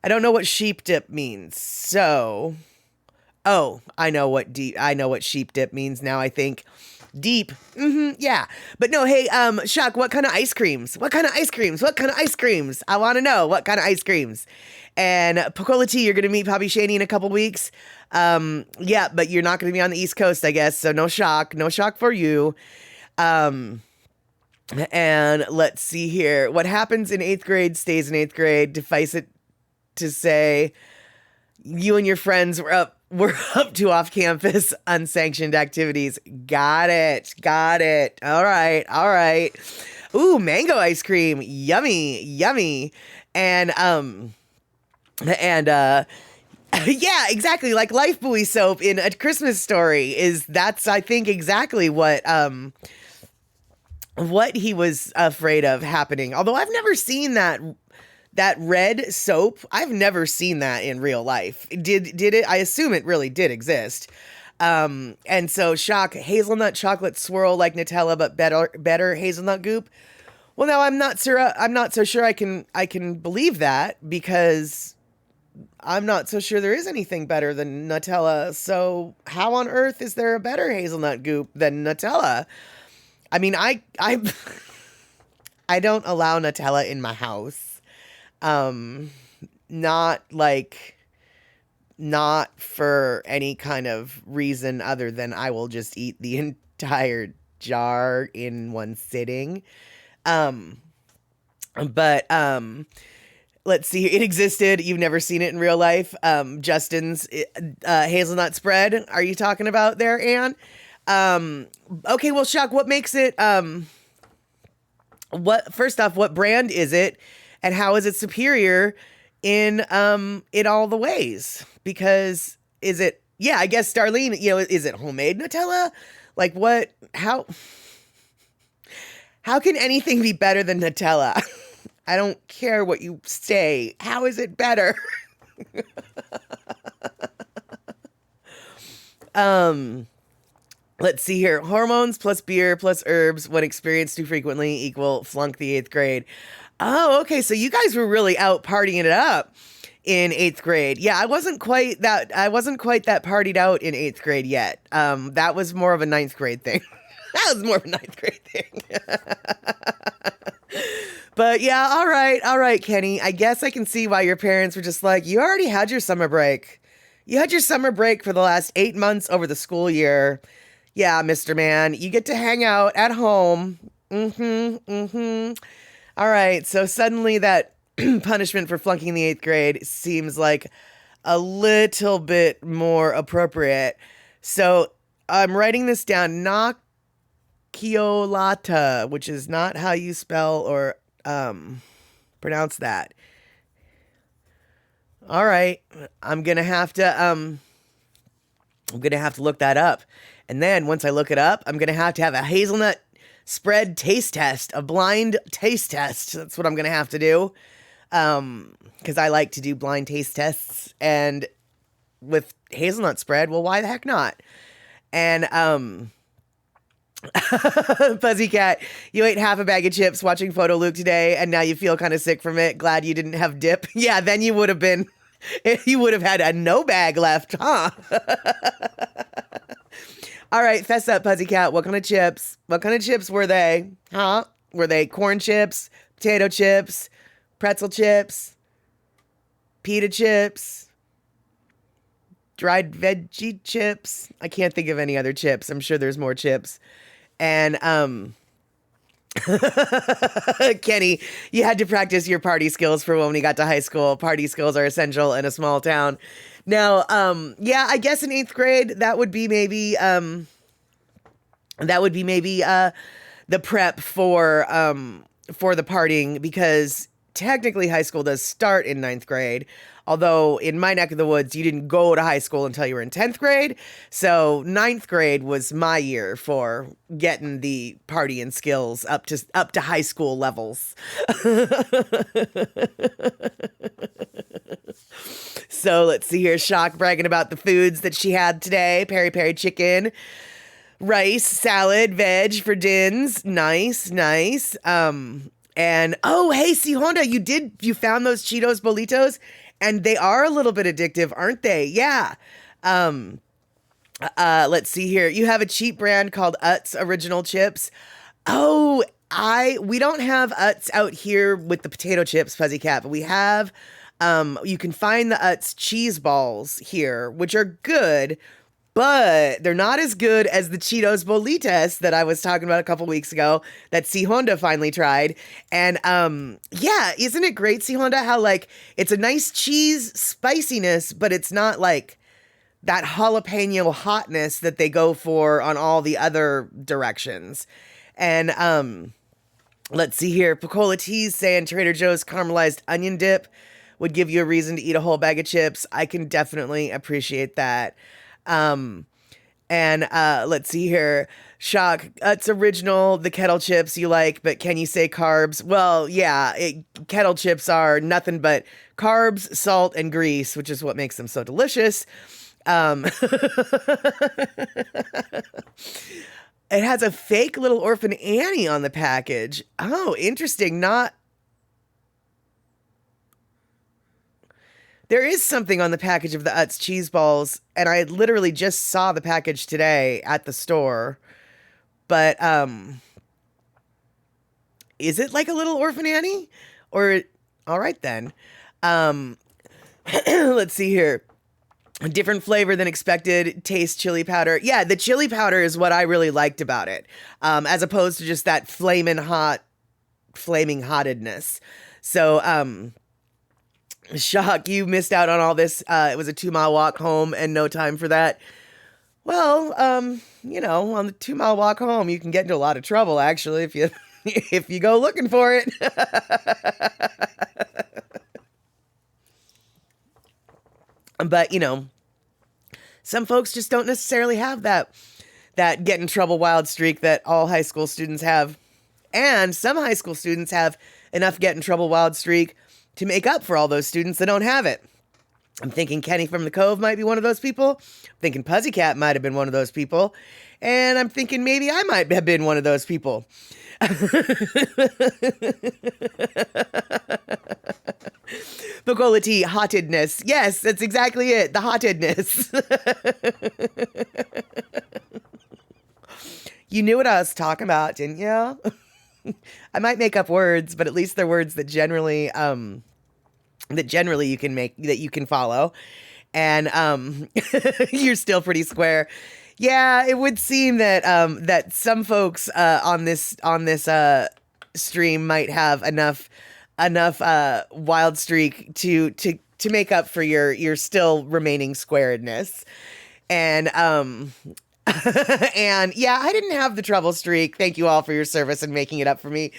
I don't know what sheep dip means. So, oh, I know what sheep dip means now, I think. Deep. Yeah. But no, hey, Shock, what kind of ice creams? What kind of ice creams? What kind of ice creams? I want to know what kind of ice creams. And Picola T, you're going to meet Poppy Shaney in a couple weeks. Yeah, but you're not going to be on the East Coast, I guess. So no shock for you. And let's see here. What happens in 8th grade stays in 8th grade. Defice it to say you and your friends were up to off-campus unsanctioned activities. Got it. All right. Ooh, mango ice cream. Yummy. And yeah, exactly. Like Life Buoy soap in A Christmas Story that's I think exactly what he was afraid of happening. Although I've never seen that red soap. I've never seen that in real life. Did it? I assume it really did exist. And so Shock, hazelnut chocolate swirl like Nutella, but better hazelnut goop. Well, now I'm not so sure I can believe that, because I'm not so sure there is anything better than Nutella. So how on earth is there a better hazelnut goop than Nutella? I mean, I don't allow Nutella in my house. Not for any kind of reason other than I will just eat the entire jar in one sitting. But let's see. It existed. You've never seen it in real life. Justin's hazelnut spread. Are you talking about there, Anne? Okay. Well, Shock, what makes it, first off, what brand is it? And how is it superior in all the ways? Because I guess Darlene, is it homemade Nutella? Like how can anything be better than Nutella? I don't care what you say. How is it better? Let's see here. Hormones plus beer plus herbs when experienced too frequently equal flunk the 8th grade. Oh, okay. So you guys were really out partying it up in 8th grade. Yeah, I wasn't quite that partied out in 8th grade yet. That was more of a 9th grade thing. But yeah, all right, Kenny. I guess I can see why your parents were just like, you already had your summer break. You had your summer break for the last 8 months over the school year. Yeah, Mr. Man, you get to hang out at home. All right, so suddenly that punishment for flunking the 8th grade seems like a little bit more appropriate. So I'm writing this down. Nocciolata, which is not how you spell or pronounce that. All right, I'm gonna have to look that up, and then once I look it up, I'm gonna have to have a hazelnut spread taste test, a blind taste test. That's what I'm gonna have to do, because I like to do blind taste tests, and with hazelnut spread, well, why the heck not? And Pussycat, you ate half a bag of chips watching Photo Luke today, and now you feel kind of sick from it. Glad you didn't have dip. Yeah, then you would have had a no bag left, huh? All right, fess up, Pussycat. What kind of chips? What kind of chips were they? Huh? Were they corn chips, potato chips, pretzel chips, pita chips, dried veggie chips. I can't think of any other chips. I'm sure there's more chips. And Kenny, you had to practice your party skills for when you got to high school. Party skills are essential in a small town. Now, yeah, I guess in 8th grade that would be maybe the prep for the partying, because technically high school does start in 9th grade. Although in my neck of the woods, you didn't go to high school until you were in 10th grade. So 9th grade was my year for getting the partying skills up to high school levels. So let's see here. Shock bragging about the foods that she had today. Peri peri chicken, rice, salad, veg for dins. Nice, nice. And oh, hey, see, Honda, you found those Cheetos Bolitos, and they are a little bit addictive, aren't they? Yeah. Let's see here. You have a cheap brand called Utz Original Chips. Oh, we don't have Utz out here with the potato chips, Fuzzy Cat, but we have, you can find the Utz cheese balls here, which are good, but they're not as good as the Cheetos Bolitas that I was talking about a couple weeks ago that C Honda finally tried. And yeah, isn't it great, C Honda, how like it's a nice cheese spiciness, but it's not like that jalapeno hotness that they go for on all the other directions. And let's see here. Picola T's saying Trader Joe's caramelized onion dip would give you a reason to eat a whole bag of chips. I can definitely appreciate that. Let's see here. Shock, it's original, the kettle chips you like, but can you say carbs? Well, yeah, kettle chips are nothing but carbs, salt, and grease, which is what makes them so delicious. It has a fake little Orphan Annie on the package. Oh, interesting. There is something on the package of the Utz cheese balls, and I literally just saw the package today at the store. But is it like a little Orphan Annie? Or all right then. Let's see here. A different flavor than expected. Taste chili powder. Yeah, the chili powder is what I really liked about it, as opposed to just that flaming hottedness. So, Shock, you missed out on all this. It was a 2-mile walk home and no time for that. Well, on the 2-mile walk home, you can get into a lot of trouble, actually, if you if you go looking for it. But, some folks just don't necessarily have that get in trouble wild streak that all high school students have. And some high school students have enough get in trouble wild streak to make up for all those students that don't have it. I'm thinking Kenny from the Cove might be one of those people. I'm thinking Pussycat might have been one of those people. And I'm thinking maybe I might have been one of those people. Picola Tea, hottedness. Yes, that's exactly it. The hottedness. You knew what I was talking about, didn't you? I might make up words, but at least they're words that generally you can follow. And you're still pretty square. Yeah, it would seem that that some folks on this stream might have enough wild streak to make up for your still remaining squaredness. And and yeah, I didn't have the trouble streak. Thank you all for your service and making it up for me.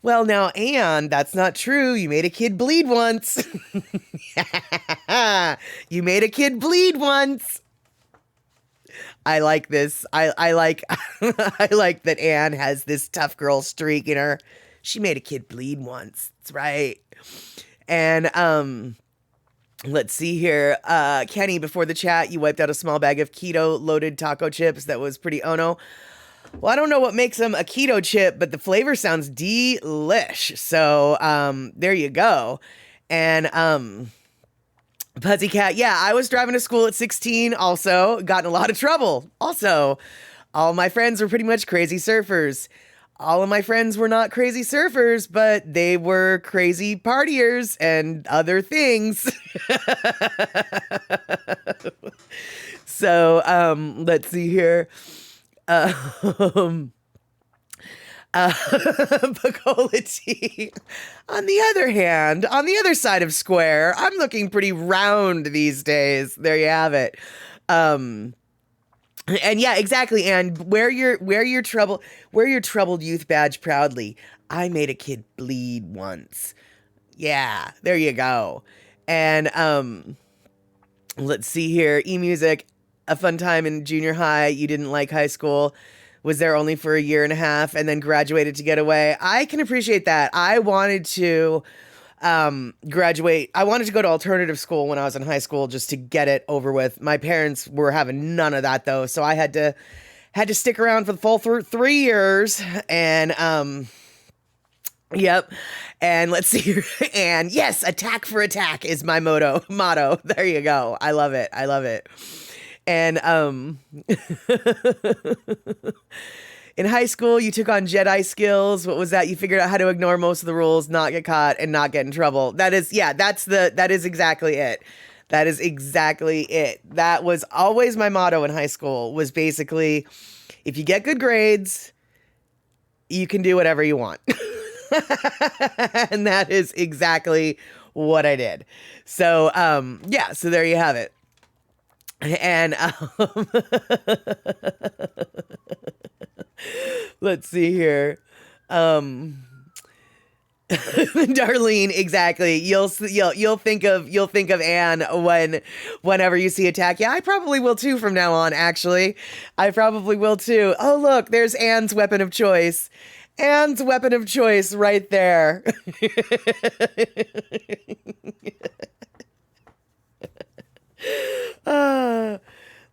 Well, now, Anne, that's not true. You made a kid bleed once. You made a kid bleed once. I like this. I like I like that Anne has this tough girl streak in her. She made a kid bleed once. That's right. And let's see here. Kenny, before the chat, you wiped out a small bag of keto loaded taco chips. That was pretty ono. Well, I don't know what makes them a keto chip, but the flavor sounds delish. So, there you go. And, Pussycat, yeah, I was driving to school at 16 also, got in a lot of trouble. Also, all my friends were pretty much crazy surfers. all of my friends were not crazy surfers, but they were crazy partiers and other things. So, let's see here. Um, Pacola tea. On the other hand, on the other side of square, I'm looking pretty round these days. There you have it. Um, and yeah, exactly. And wear your troubled youth badge proudly. I made a kid bleed once. Yeah, there you go. And let's see here. E-music, a fun time in junior high. You didn't like high school. Was there only for a year and a half and then graduated to get away. I can appreciate that. I wanted to graduate. I wanted to go to alternative school when I was in high school just to get it over with. My parents were having none of that though, so I had to stick around for the full 3 years. And yep. And let's see. And yes, attack for attack is my motto. There you go. I love it. I love it. And in high school, you took on Jedi skills. What was that? You figured out how to ignore most of the rules, not get caught, and not get in trouble. That is exactly it. That is exactly it. That was always my motto in high school, was basically, if you get good grades, you can do whatever you want. And that is exactly what I did. So, yeah, so there you have it. And let's see here. Darlene, exactly. You'll think of Anne whenever you see attack. Yeah, I probably will too from now on, actually. I probably will too. Oh, look, there's Anne's weapon of choice. Anne's weapon of choice right there.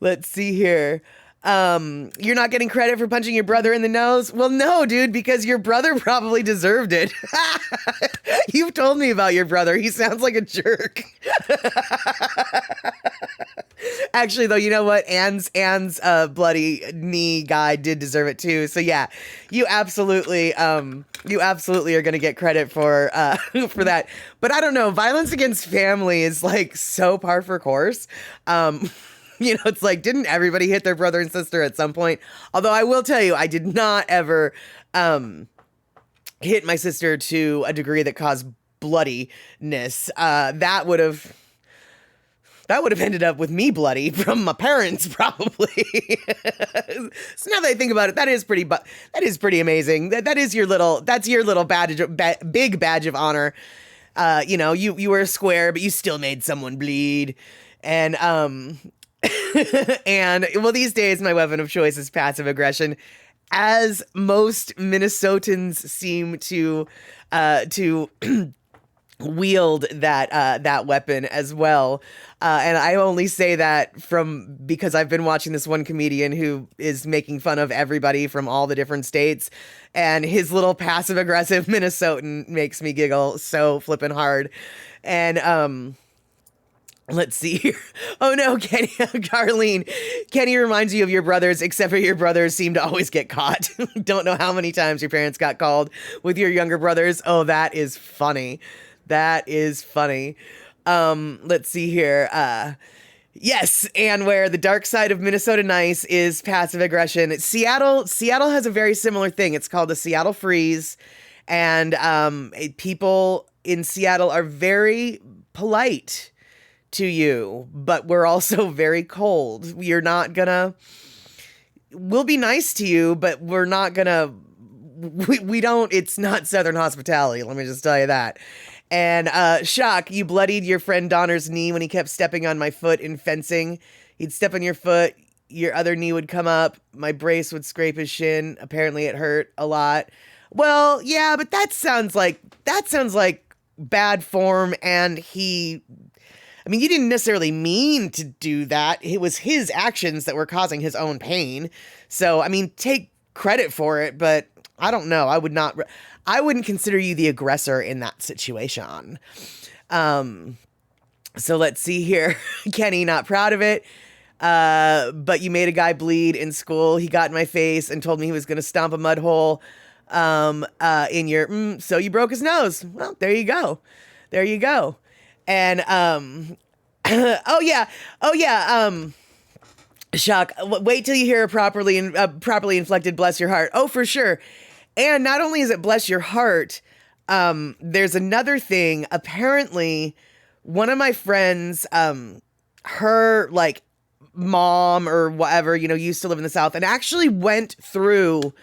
Let's see here. You're not getting credit for punching your brother in the nose? Well, no, dude, because your brother probably deserved it. You've told me about your brother. He sounds like a jerk. Actually, though, you know what? Anne's bloody knee guy did deserve it too. So yeah, you absolutely are going to get credit for for that. But I don't know. Violence against family is like so par for course. You know, it's like, didn't everybody hit their brother and sister at some point? Although I will tell you, I did not ever hit my sister to a degree that caused bloodiness. That would have ended up with me bloody from my parents, probably. So now that I think about it, that is pretty amazing. That is your little big badge of honor. You know, you were a square, but you still made someone bleed. And and well, these days my weapon of choice is passive aggression, as most Minnesotans seem to wield that weapon as well. And I only say that because I've been watching this one comedian who is making fun of everybody from all the different states, and his little passive aggressive Minnesotan makes me giggle so flippin' hard. And let's see here. Oh no, Carlene. Kenny reminds you of your brothers, except for your brothers seem to always get caught. Don't know how many times your parents got called with your younger brothers. Oh, that is funny. That is funny. Let's see here. Yes, and where the dark side of Minnesota nice is passive aggression. Seattle has a very similar thing. It's called the Seattle Freeze, and people in Seattle are very polite to you, but we're also very cold. We'll be nice to you, but we're not gonna, we don't, it's not Southern hospitality. Let me just tell you that. And, shock, you bloodied your friend Donner's knee when he kept stepping on my foot in fencing. He'd step on your foot, your other knee would come up, my brace would scrape his shin. Apparently it hurt a lot. Well, yeah, but that sounds like bad form, and you didn't necessarily mean to do that. It was his actions that were causing his own pain. So, take credit for it, but I don't know. I wouldn't consider you the aggressor in that situation. So let's see here. Kenny, not proud of it. But you made a guy bleed in school. He got in my face and told me he was going to stomp a mud hole. in your, so you broke his nose. Well, there you go. There you go. And, oh yeah. Shock. Wait till you hear a properly inflected bless your heart. Oh, for sure. And not only is it bless your heart, there's another thing. Apparently, one of my friends, her like mom or whatever, used to live in the South and actually went through,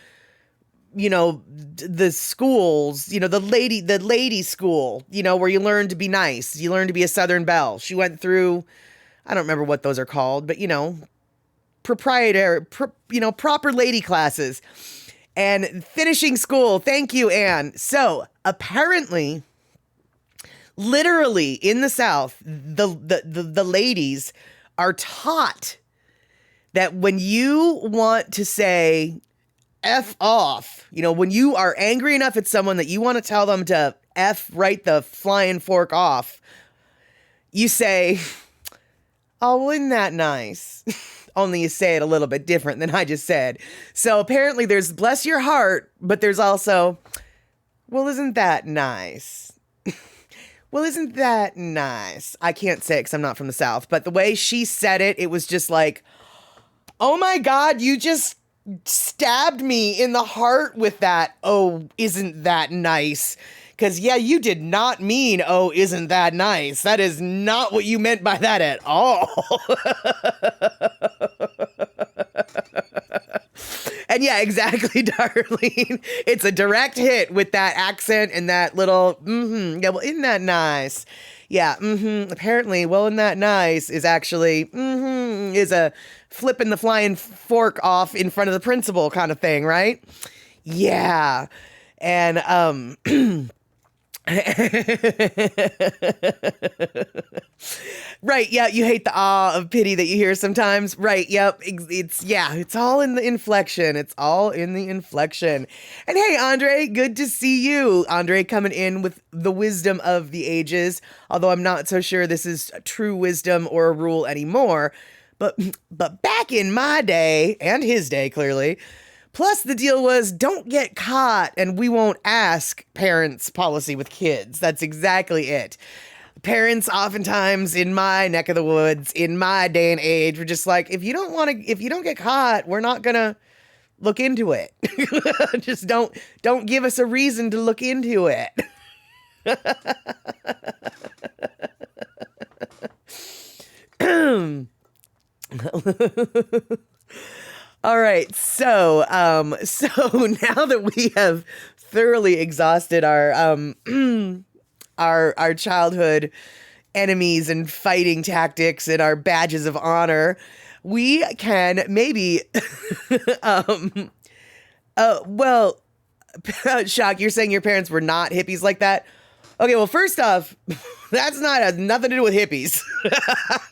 the schools, the lady school, where you learn to be nice. You learn to be a Southern belle. She went through, I don't remember what those are called, but proper lady classes and finishing school. Thank you, Anne. So apparently, literally in the South, the ladies are taught that when you want to say F off, when you are angry enough at someone that you want to tell them to F right the flying fork off, you say, oh, wasn't that nice? Only you say it a little bit different than I just said. So apparently there's bless your heart, but there's also, well, isn't that nice? Well, isn't that nice? I can't say it because I'm not from the South, but the way she said it, it was just like, oh my God, you just stabbed me in the heart with that. Oh, isn't that nice? Because, yeah, you did not mean, oh, isn't that nice? That is not what you meant by that at all. And yeah, exactly, Darlene. It's a direct hit with that accent and that little, yeah, well, isn't that nice? Yeah, apparently, well, isn't that nice is actually, is a flipping the flying fork off in front of the principal kind of thing, right? Yeah. And, right, yeah, you hate the awe of pity that you hear sometimes. Right, yep, it's all in the inflection. It's all in the inflection. And hey, Andre, good to see you. Andre coming in with the wisdom of the ages, although I'm not so sure this is true wisdom or a rule anymore. But back in my day, and his day, clearly, plus, the deal was don't get caught and we won't ask parents' policy with kids. That's exactly it. Parents oftentimes in my neck of the woods, in my day and age, were just like, if you don't get caught, we're not gonna look into it. Just don't give us a reason to look into it. All right, so now that we have thoroughly exhausted our our childhood enemies and fighting tactics and our badges of honor, we can maybe well, Shock, you're saying your parents were not hippies like that? Okay, well, first off, that's has nothing to do with hippies.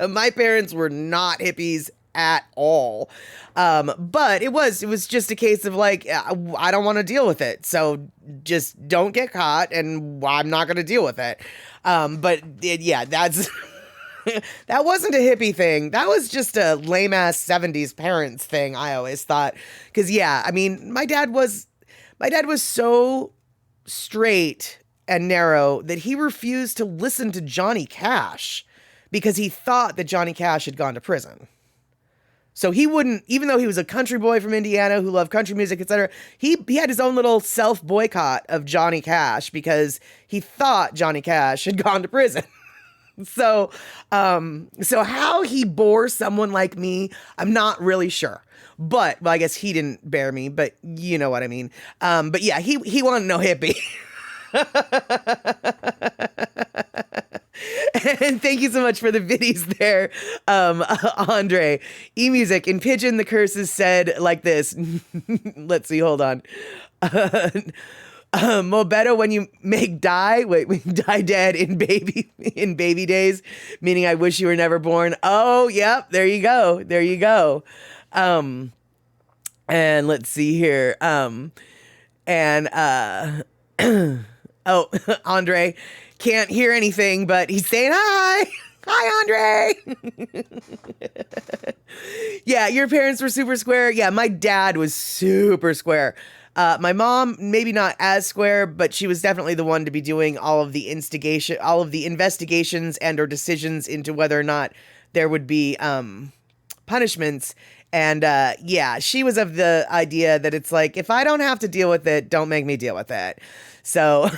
My parents were not hippies at all. But it was just a case of like, I don't want to deal with it. So just don't get caught and I'm not going to deal with it. That's, that wasn't a hippie thing. That was just a lame ass 70s parents thing. I always thought, cause yeah, I mean, my dad was so straight and narrow that he refused to listen to Johnny Cash because he thought that Johnny Cash had gone to prison. So he wouldn't, even though he was a country boy from Indiana who loved country music, etc., he had his own little self-boycott of Johnny Cash because he thought Johnny Cash had gone to prison. So how he bore someone like me, I'm not really sure. But, well, I guess he didn't bear me, but you know what I mean. But yeah, he wanted no hippie. And thank you so much for the biddies there, Andre. E-music in Pigeon, the curse is said like this. Let's see, hold on. Mo better when you make die. Wait, when you die dead in baby days, meaning I wish you were never born. Oh, yep, there you go. There you go. And let's see here. Oh, Andre can't hear anything, but he's saying hi. Hi, Andre. Yeah, your parents were super square. Yeah, my dad was super square. My mom, maybe not as square, but she was definitely the one to be doing all of the investigations and or decisions into whether or not there would be punishments. And yeah, she was of the idea that it's like, if I don't have to deal with it, don't make me deal with it. So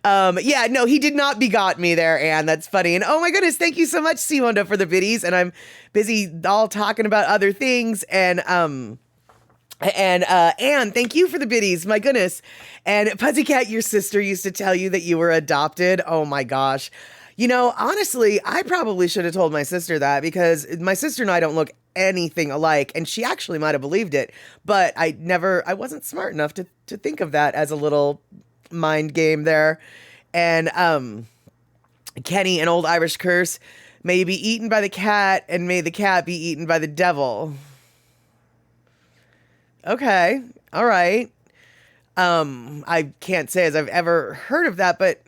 yeah, no, he did not begot me there, Anne. That's funny. And oh my goodness, thank you so much, Simonda, for the biddies. And I'm busy all talking about other things. And Anne, thank you for the biddies. My goodness. And Pussycat, your sister used to tell you that you were adopted. Oh my gosh. You know, honestly, I probably should have told my sister that, because my sister and I don't look anything alike, and she actually might have believed it, but I wasn't smart enough to think of that as a little mind game there. And Kenny, an old Irish curse, may you be eaten by the cat, and may the cat be eaten by the devil. Okay, all right. I can't say as I've ever heard of that, but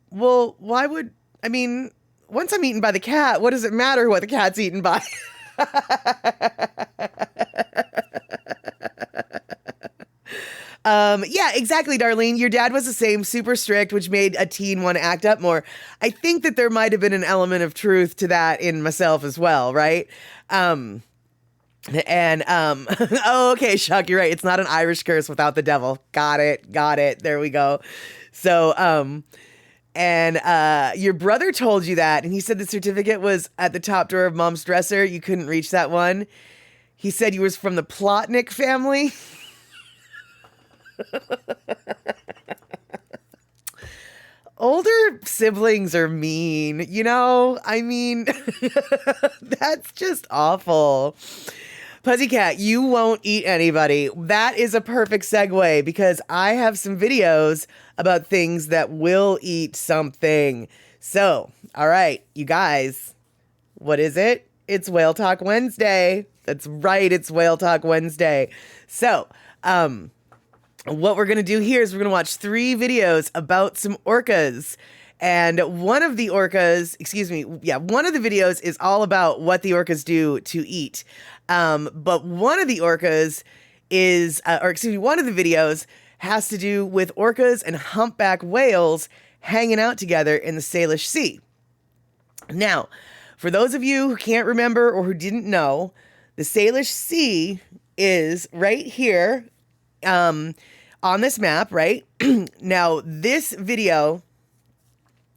well, why would, I mean, once I'm eaten by the cat, what does it matter what the cat's eaten by? Yeah, exactly, Darlene. Your dad was the same, super strict, which made a teen want to act up more. I think that there might have been an element of truth to that in myself as well, right? Oh, okay, Chuck, you're right. It's not an Irish curse without the devil. Got it. There we go. So, and your brother told you that, and he said the certificate was at the top drawer of Mom's dresser. You couldn't reach that one. He said you was from the Plotnik family. Older siblings are mean, you know? I mean, that's just awful. Pussycat, you won't eat anybody. That is a perfect segue, because I have some videos about things that will eat something. So, all right, you guys, what is it? It's Whale Talk Wednesday. That's right, it's Whale Talk Wednesday. So, what we're going to do here is we're going to watch 3 videos about some orcas. And one of the videos is all about what the orcas do to eat. But one of the orcas one of the videos has to do with orcas and humpback whales hanging out together in the Salish Sea. Now, for those of you who can't remember or who didn't know, the Salish Sea is right here, on this map, right? Now, this video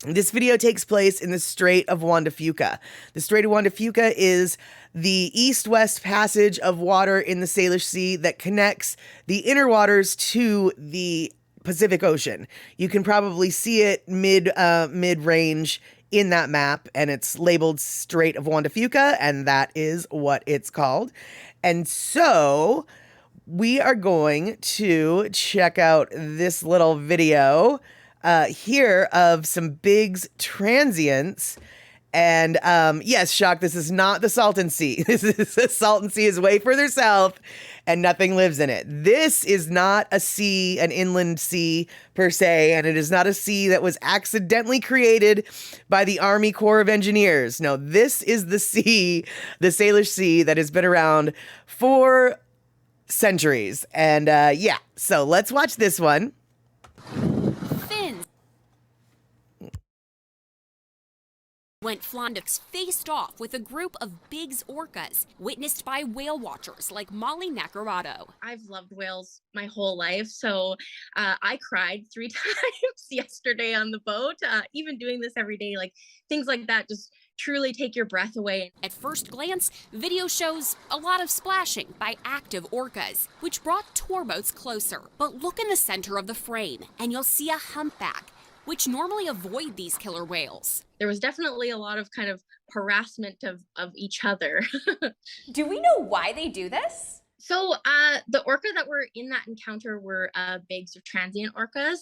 takes place in the Strait of Juan de Fuca. The Strait of Juan de Fuca is the east-west passage of water in the Salish Sea that connects the inner waters to the Pacific Ocean. You can probably see it mid-range in that map, and it's labeled Strait of Juan de Fuca, and that is what it's called. And so we are going to check out this little video here of some Biggs transients. And yes, Shock, this is not the Salton Sea. The Salton Sea is way further south and nothing lives in it. This is not a sea, an inland sea per se, and it is not a sea that was accidentally created by the Army Corps of Engineers. No, this is the sea, the Salish Sea, that has been around for centuries. And yeah, so let's watch this one. Fins went Flondics faced off with a group of Biggs orcas, witnessed by whale watchers like Molly Nacarado. I've loved whales my whole life, so I cried 3 times yesterday on the boat. Even doing this every day, like things like that just truly take your breath away. At first glance, video shows a lot of splashing by active orcas, which brought tour boats closer. But look in the center of the frame, and you'll see a humpback, which normally avoid these killer whales. There was definitely a lot of kind of harassment of each other. Do we know why they do this? So the orca that were in that encounter were Biggs or transient orcas.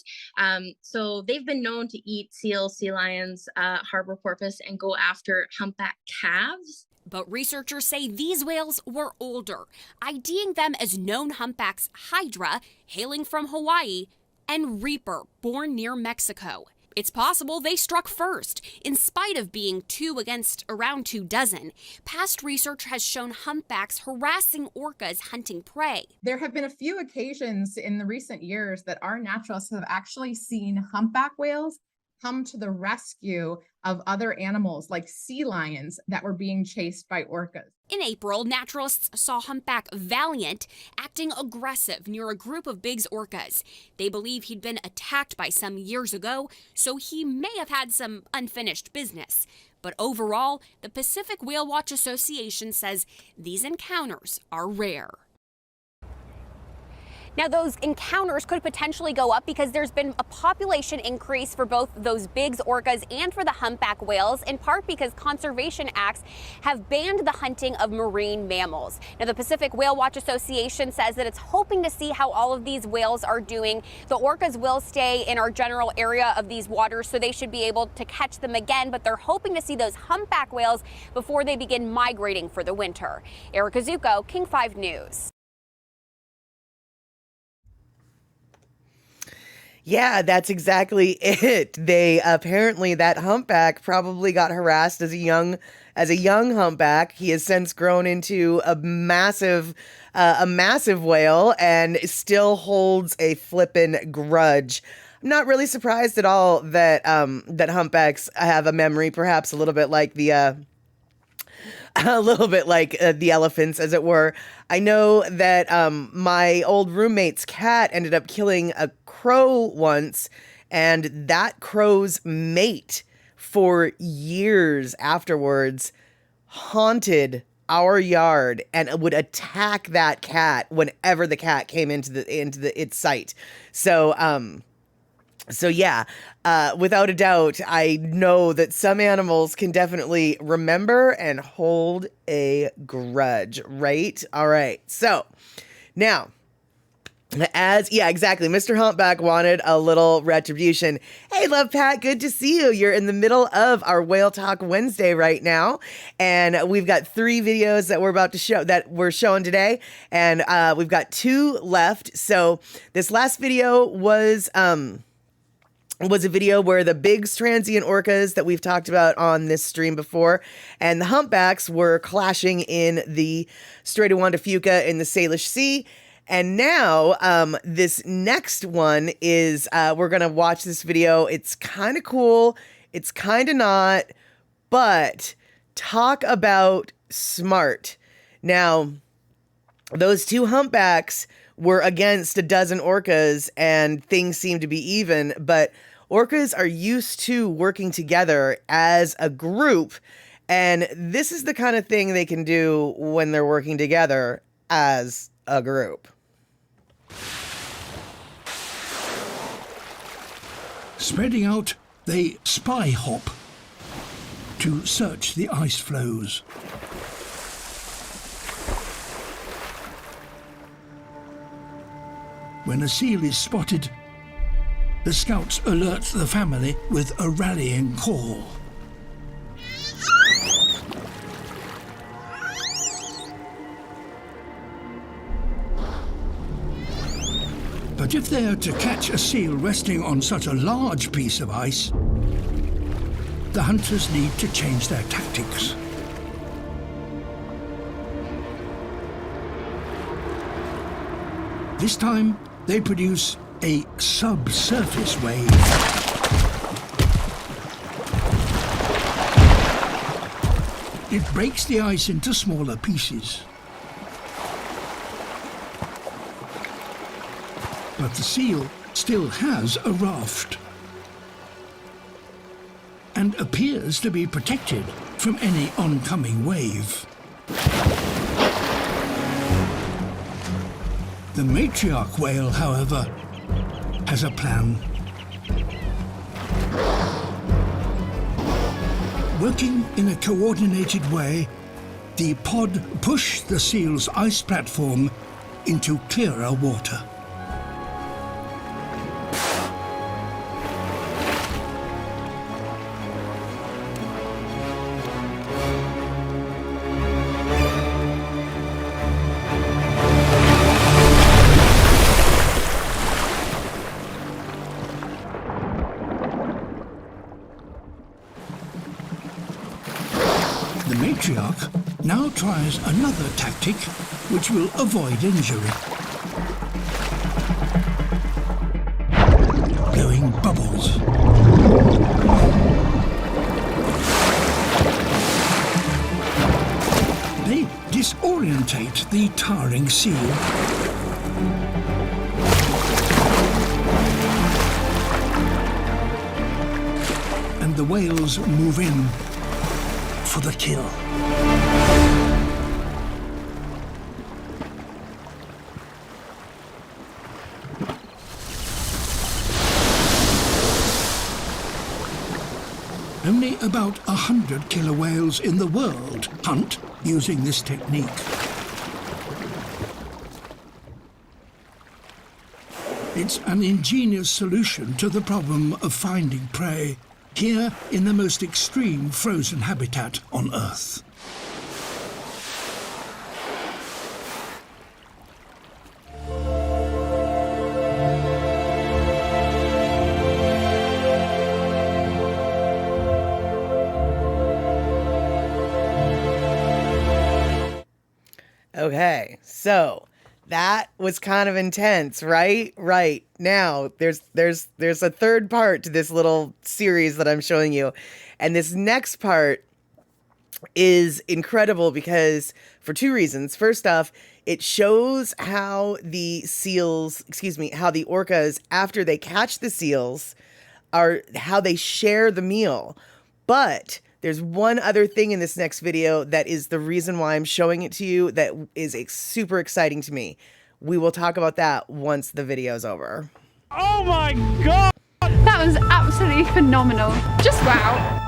So they've been known to eat seals, sea lions, harbor porpoise, and go after humpback calves. But researchers say these whales were older, IDing them as known humpbacks Hydra, hailing from Hawaii, and Reaper, born near Mexico. It's possible they struck first, in spite of being 2 against around 2 dozen. Past research has shown humpbacks harassing orcas hunting prey. There have been a few occasions in the recent years that our naturalists have actually seen humpback whales come to the rescue of other animals like sea lions that were being chased by orcas. In April, naturalists saw humpback Valiant acting aggressive near a group of Big's orcas. They believe he'd been attacked by some years ago, so he may have had some unfinished business. But overall, the Pacific Whale Watch Association says these encounters are rare. Now, those encounters could potentially go up because there's been a population increase for both those Big's orcas and for the humpback whales, in part because conservation acts have banned the hunting of marine mammals. Now, the Pacific Whale Watch Association says that it's hoping to see how all of these whales are doing. The orcas will stay in our general area of these waters, so they should be able to catch them again, but they're hoping to see those humpback whales before they begin migrating for the winter. Erica Zuko, King 5 News. Yeah, that's exactly it. They apparently, that humpback probably got harassed as a young humpback. He has since grown into a massive whale and still holds a flippin' grudge. I'm not really surprised at all that that humpbacks have a memory, perhaps a little bit like the elephants, as it were. I know that my old roommate's cat ended up killing a crow once, and that crow's mate for years afterwards haunted our yard and would attack that cat whenever the cat came into its sight. So yeah, without a doubt, I know that some animals can definitely remember and hold a grudge, right? All right. So now, exactly. Mr. Humpback wanted a little retribution. Hey, Love Pat, good to see you. You're in the middle of our Whale Talk Wednesday right now. And we've got 3 videos that we're showing today. And we've got 2 left. So this last video was a video where the Big's transient orcas that we've talked about on this stream before and the humpbacks were clashing in the Strait of Juan de Fuca in the Salish Sea. And now this next one is, we're going to watch this video. It's kind of cool. It's kind of not, but talk about smart. Now, those 2 humpbacks were against a dozen orcas and things seem to be even, but orcas are used to working together as a group, and this is the kind of thing they can do when they're working together as a group. Spreading out, they spy hop to search the ice floes. When a seal is spotted, the scouts alert the family with a rallying call. But if they are to catch a seal resting on such a large piece of ice, the hunters need to change their tactics. This time, they produce a subsurface wave. It breaks the ice into smaller pieces. But the seal still has a raft and appears to be protected from any oncoming wave. The matriarch whale, however, has a plan. Working in a coordinated way, the pod pushed the seal's ice platform into clearer water. matriarch now tries another tactic which will avoid injury. Blowing bubbles. They disorientate the towering seal. And the whales move in for the kill. Only about 100 killer whales in the world hunt using this technique. It's an ingenious solution to the problem of finding prey here in the most extreme frozen habitat on Earth. Okay, so that was kind of intense, right? Right. Now, there's a third part to this little series that I'm showing you. And this next part is incredible because for two reasons. First off, it shows how the seals, how the orcas, after they catch the seals, how they share the meal. But there's one other thing in this next video that is the reason why I'm showing it to you that is super exciting to me. We will talk about that once the video's over. Oh my God! That was absolutely phenomenal. Just wow.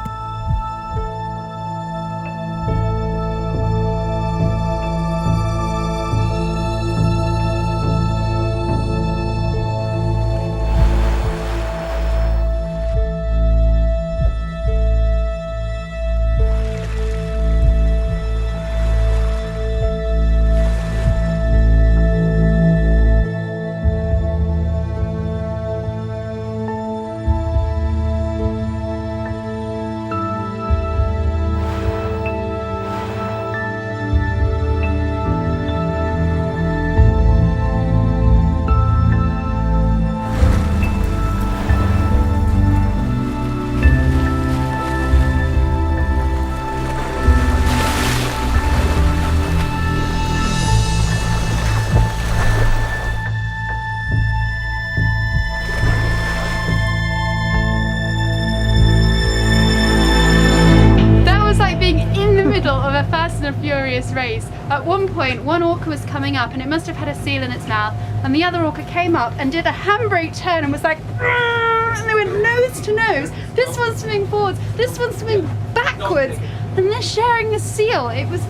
Furious race. At one point, one orca was coming up and it must have had a seal in its mouth, and the other orca came up and did a handbrake turn and was like, and they went nose to nose. This one's swimming forwards, this one's swimming backwards, and they're sharing the seal. It was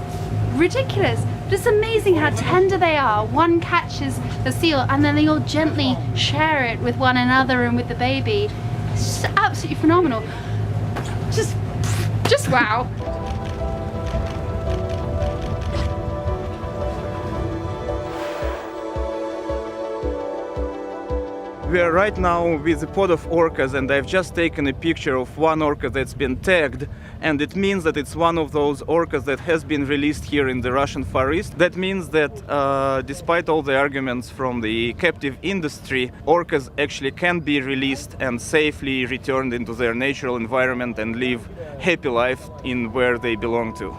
ridiculous. Just amazing how tender they are. One catches the seal and then they all gently share it with one another and with the baby. It's just absolutely phenomenal. Just wow. We are right now with a pod of orcas, and I've just taken a picture of one orca that's been tagged, and it means that it's one of those orcas that has been released here in the Russian Far East. That means that despite all the arguments from the captive industry, orcas actually can be released and safely returned into their natural environment and live happy life in where they belong to.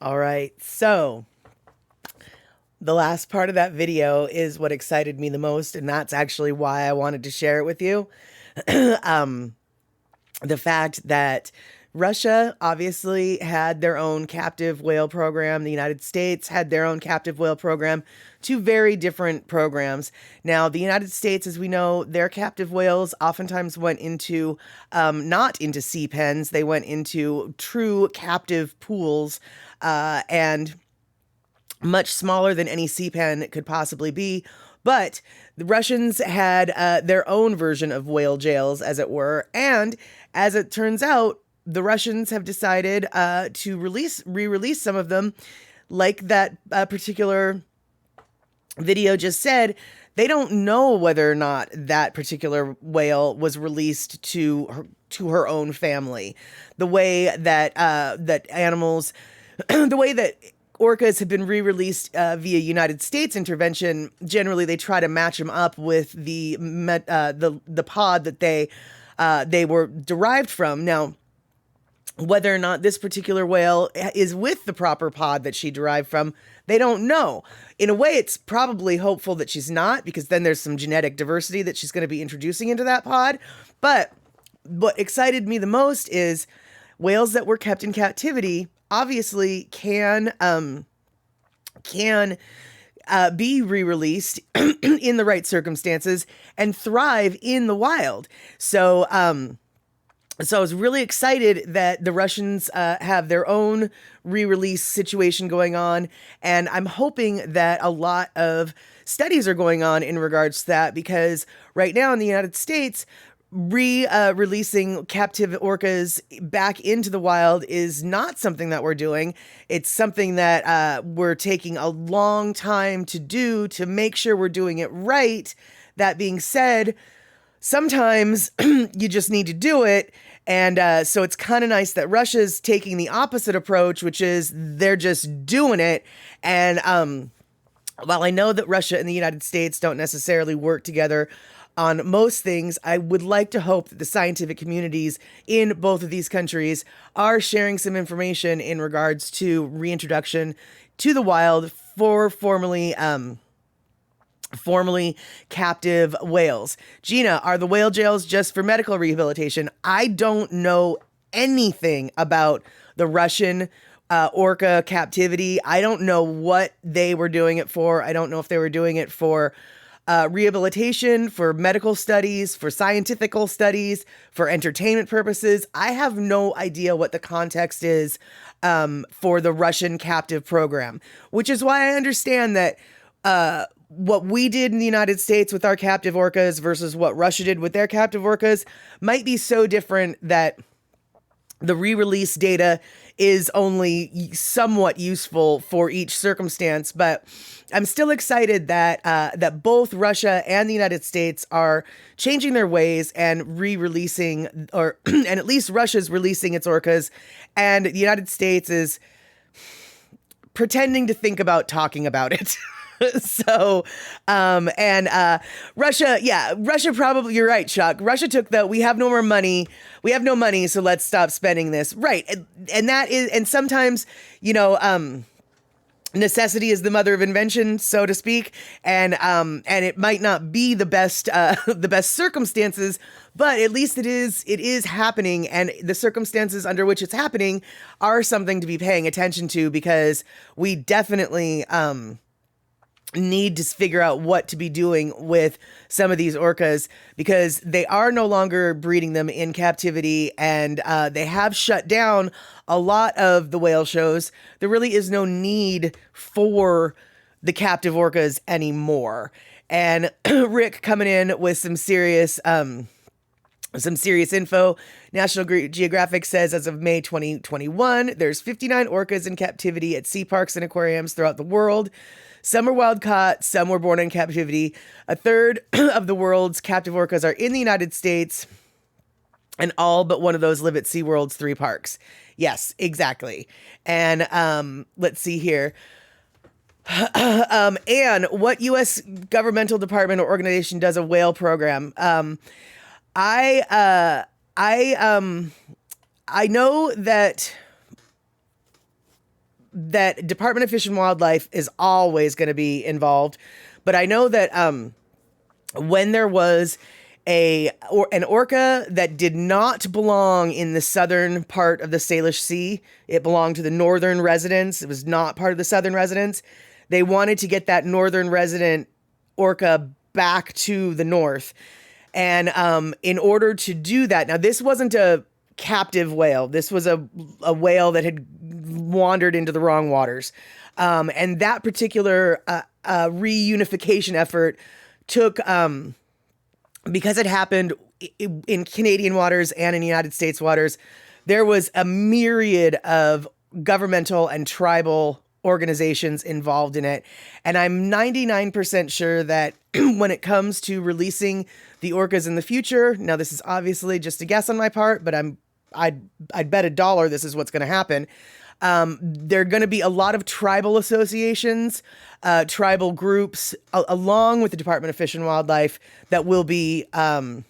All right. So the last part of that video is what excited me the most, and that's actually why I wanted to share it with you. The fact that Russia obviously had their own captive whale program. The United States had their own captive whale program, two very different programs. Now, the United States, as we know, their captive whales oftentimes went into, not into sea pens, they went into true captive pools, and much smaller than any sea pen could possibly be. But the Russians had their own version of whale jails, as it were. And as it turns out, the Russians have decided to re-release some of them. Like that particular video just said, they don't know whether or not that particular whale was released to her own family. The way that that animals, the way that orcas have been re-released via United States intervention, generally they try to match them up with the pod that they were derived from. Now, whether or not this particular whale is with the proper pod that she derived from, they don't know. In a way, it's probably hopeful that she's not, because then there's some genetic diversity that she's going to be introducing into that pod. But what excited me the most is whales that were kept in captivity obviously can be re-released in the right circumstances and thrive in the wild. So I was really excited that the Russians have their own re-release situation going on, and I'm hoping that a lot of studies are going on in regards to that, because right now in the United States, releasing captive orcas back into the wild is not something that we're doing. It's something that we're taking a long time to do to make sure we're doing it right. That being said, sometimes you just need to do it. And so it's kind of nice that Russia's taking the opposite approach, which is they're just doing it. And while I know that Russia and the United States don't necessarily work together on most things, I would like to hope that the scientific communities in both of these countries are sharing some information in regards to reintroduction to the wild for formerly captive whales. Gina, are the whale jails just for medical rehabilitation? I don't know anything about the Russian orca captivity. I don't know what they were doing it for. I don't know if they were doing it for rehabilitation, for medical studies, for scientific studies, for entertainment purposes. I have no idea what the context is for the Russian captive program, which is why I understand that what we did in the United States with our captive orcas versus what Russia did with their captive orcas might be so different that the re-release data is only somewhat useful for each circumstance. But I'm still excited that that both Russia and the United States are changing their ways and re-releasing, or and at least Russia's releasing its orcas, and the United States is pretending to think about talking about it. So, Russia probably, you're right, Chuck. Russia took we have no more money. We have no money, so let's stop spending this. Right. And that is, and sometimes, necessity is the mother of invention, so to speak. And it might not be the best circumstances, but at least it is happening. And the circumstances under which it's happening are something to be paying attention to, because we definitely, need to figure out what to be doing with some of these orcas, because they are no longer breeding them in captivity, and they have shut down a lot of the whale shows. There really is no need for the captive orcas anymore. And Rick coming in with some serious info. National Geographic says as of May 2021, there's 59 orcas in captivity at sea parks and aquariums throughout the world. Some were wild caught, some were born in captivity. A third of the world's captive orcas are in the United States, and all but one of those live at SeaWorld's 3 parks. Yes, exactly. And let's see here. And what U.S. governmental department or organization does a whale program? I know that that Department of Fish and Wildlife is always going to be involved, but I know that when there was an orca that did not belong in the southern part of the Salish Sea, it belonged to the northern residents. It was not part of the southern residents. They wanted to get that northern resident orca back to the north. And in order to do that, now this wasn't a captive whale. This was a whale that had wandered into the wrong waters. And that particular reunification effort took, because it happened in Canadian waters and in United States waters, there was a myriad of governmental and tribal organizations involved in it. And I'm 99% sure that when it comes to releasing the orcas in the future, now this is obviously just a guess on my part, but I'd bet $1 this is what's going to happen. There are going to be a lot of tribal associations, tribal groups, along with the Department of Fish and Wildlife that will be a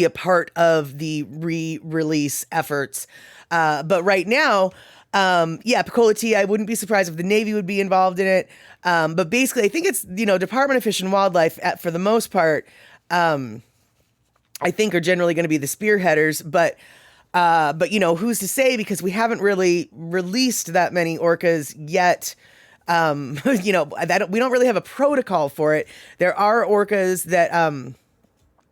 part of the re-release efforts. But right now, Picola T, I wouldn't be surprised if the Navy would be involved in it. But basically, I think it's, Department of Fish and Wildlife, for the most part, I think are generally going to be the spearheaders. But who's to say, because we haven't really released that many orcas yet. We don't really have a protocol for it. There are orcas that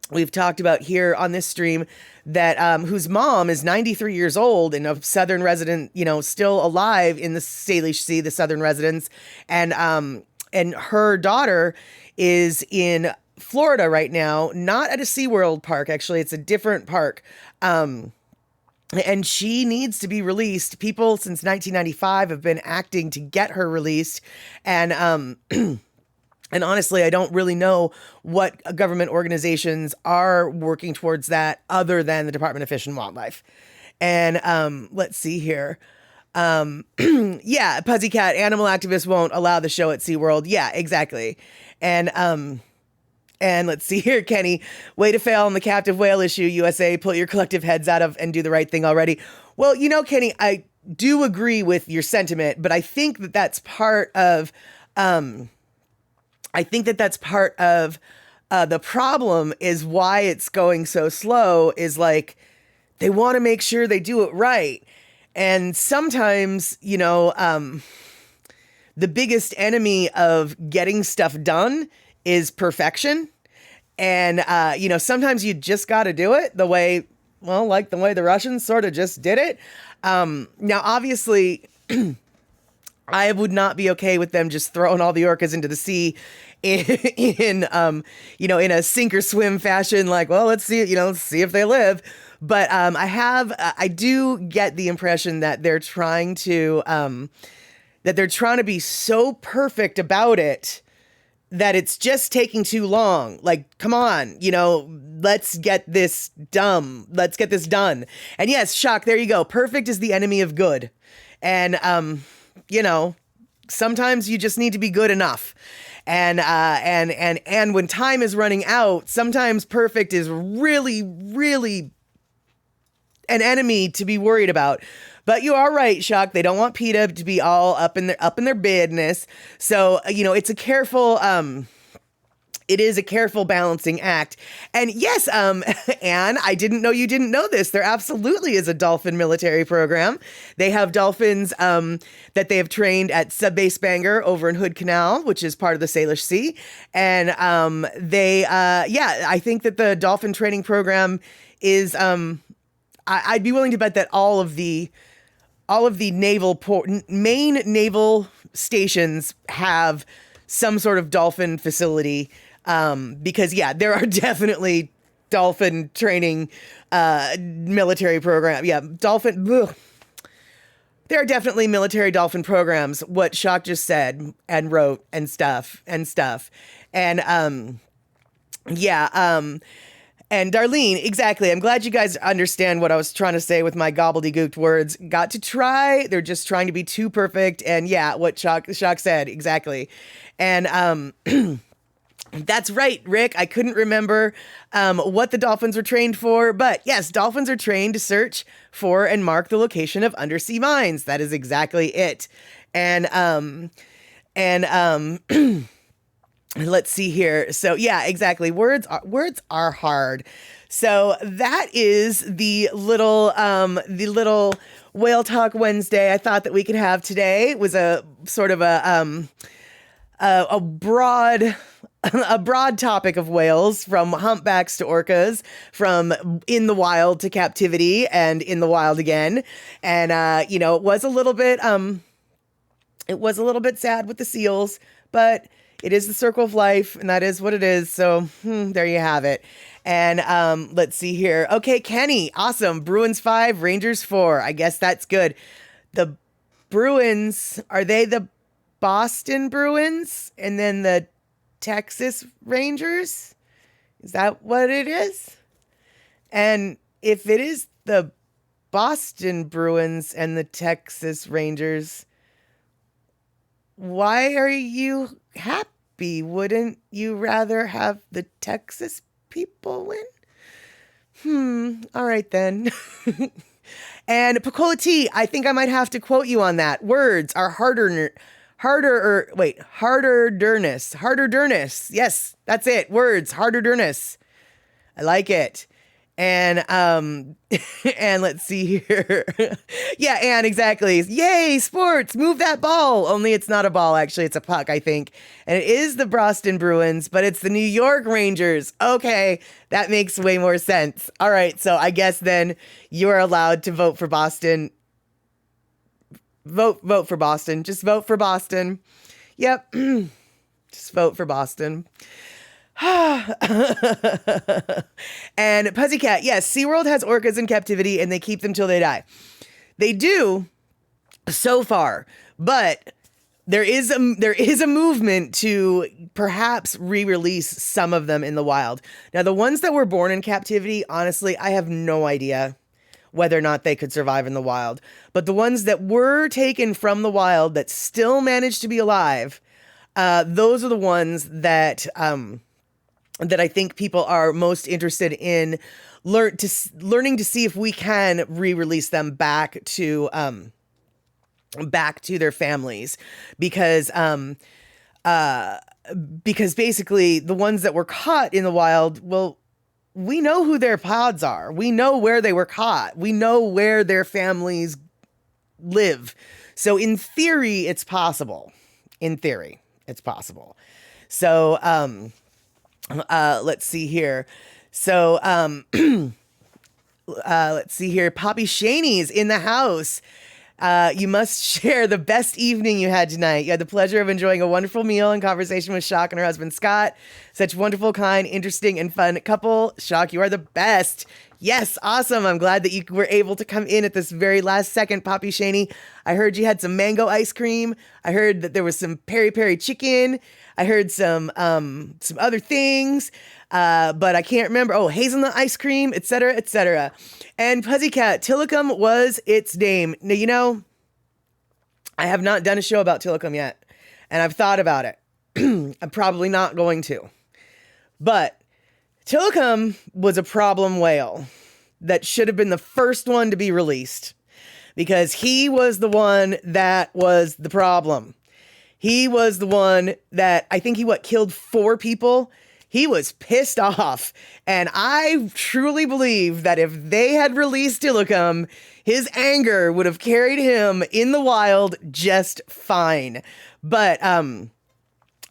we've talked about here on this stream that whose mom is 93 years old and a southern resident, still alive in the Salish Sea, the southern residents, and her daughter is in Florida right now, not at a SeaWorld park. Actually, it's a different park. And she needs to be released. People since 1995 have been acting to get her released. And and honestly, I don't really know what government organizations are working towards that other than the Department of Fish and Wildlife. And let's see here. Pussycat, animal activists won't allow the show at SeaWorld. Yeah, exactly. And let's see here, Kenny. Way to fail on the captive whale issue, USA. Pull your collective heads out of and do the right thing already. Well, Kenny, I do agree with your sentiment, but I think that that's part of, the problem is why it's going so slow is like, they want to make sure they do it right. And sometimes, the biggest enemy of getting stuff done is perfection. And, sometimes you just got to do it the way the Russians sort of just did it. Now, obviously, I would not be okay with them just throwing all the orcas into the sea in a sink or swim fashion. Like, well, let's see if they live. But I do get the impression that they're trying to be so perfect about it that it's just taking too long. Like, come on, let's get this done. Let's get this done. And yes, Shock, there you go. Perfect is the enemy of good. And, sometimes you just need to be good enough. And when time is running out, sometimes perfect is really, really an enemy to be worried about. But you are right, Shock. They don't want PETA to be all up in their business. So, it's a careful, it is a careful balancing act. And yes, Anne, I didn't know you didn't know this. There absolutely is a dolphin military program. They have dolphins that they have trained at Subbase Bangor over in Hood Canal, which is part of the Salish Sea. And I think that the dolphin training program is, I'd be willing to bet that all of the main naval stations have some sort of dolphin facility, because there are definitely dolphin training military program. Yeah, there are definitely military dolphin programs. What Shock just said and wrote and stuff. And Darlene, exactly. I'm glad you guys understand what I was trying to say with my gobbledygooked words. Got to try. They're just trying to be too perfect. And yeah, what Shock said, exactly. And That's right, Rick. I couldn't remember what the dolphins were trained for, but yes, dolphins are trained to search for and mark the location of undersea mines. That is exactly it. And let's see here. So yeah, exactly. Words are hard. So that is the little Whale Talk Wednesday I thought that we could have today. It was a sort of a broad topic of whales, from humpbacks to orcas, from in the wild to captivity and in the wild again. And it was a little bit sad with the seals, but it is the circle of life, and that is what it is. So there you have it. And let's see here. Okay, Kenny, awesome. Bruins 5, Rangers 4. I guess that's good. The Bruins, are they the Boston Bruins and then the Texas Rangers? Is that what it is? And if it is the Boston Bruins and the Texas Rangers, why are you happy? Wouldn't you rather have the Texas people win? All right then. And Picola T, I think I might have to quote you on that. Words are harderness. Yes, that's it. Words, harderness. I like it. And and let's see here. Yeah, and exactly. Yay, sports, move that ball. Only it's not a ball, actually, it's a puck, I think. And it is the Boston Bruins, but it's the New York Rangers. Okay, that makes way more sense. All right, so I guess then you are allowed to vote for Boston. Vote for Boston. Just vote for Boston. Yep. Just vote for Boston. And Pussycat, yes, SeaWorld has orcas in captivity and they keep them till they die. They do so far, but there is a movement to perhaps re-release some of them in the wild. Now, the ones that were born in captivity, honestly, I have no idea whether or not they could survive in the wild. But the ones that were taken from the wild that still managed to be alive, those are the ones that I think people are most interested in learning to see if we can re-release them back to their families, because basically the ones that were caught in the wild, well, we know who their pods are. We know where they were caught. We know where their families live. So in theory, it's possible. So, let's see here. So, let's see here. Poppy Shaney's in the house. You must share the best evening you had tonight. You had the pleasure of enjoying a wonderful meal and conversation with Shock and her husband, Scott. Such wonderful, kind, interesting, and fun couple. Shock, you are the best. Yes, awesome. I'm glad that you were able to come in at this very last second, Poppy Shaney. I heard you had some mango ice cream. I heard that there was some peri-peri chicken. I heard some other things, but I can't remember. Oh, hazelnut ice cream, etc., etc. And Pussycat, Tillicum was its name. Now, I have not done a show about Tillicum yet, and I've thought about it. I'm probably not going to. But Tillicum was a problem whale that should have been the first one to be released, because he was the one that was the problem. He was the one that I think he killed 4 people. He was pissed off. And I truly believe that if they had released Tillicum, his anger would have carried him in the wild just fine. But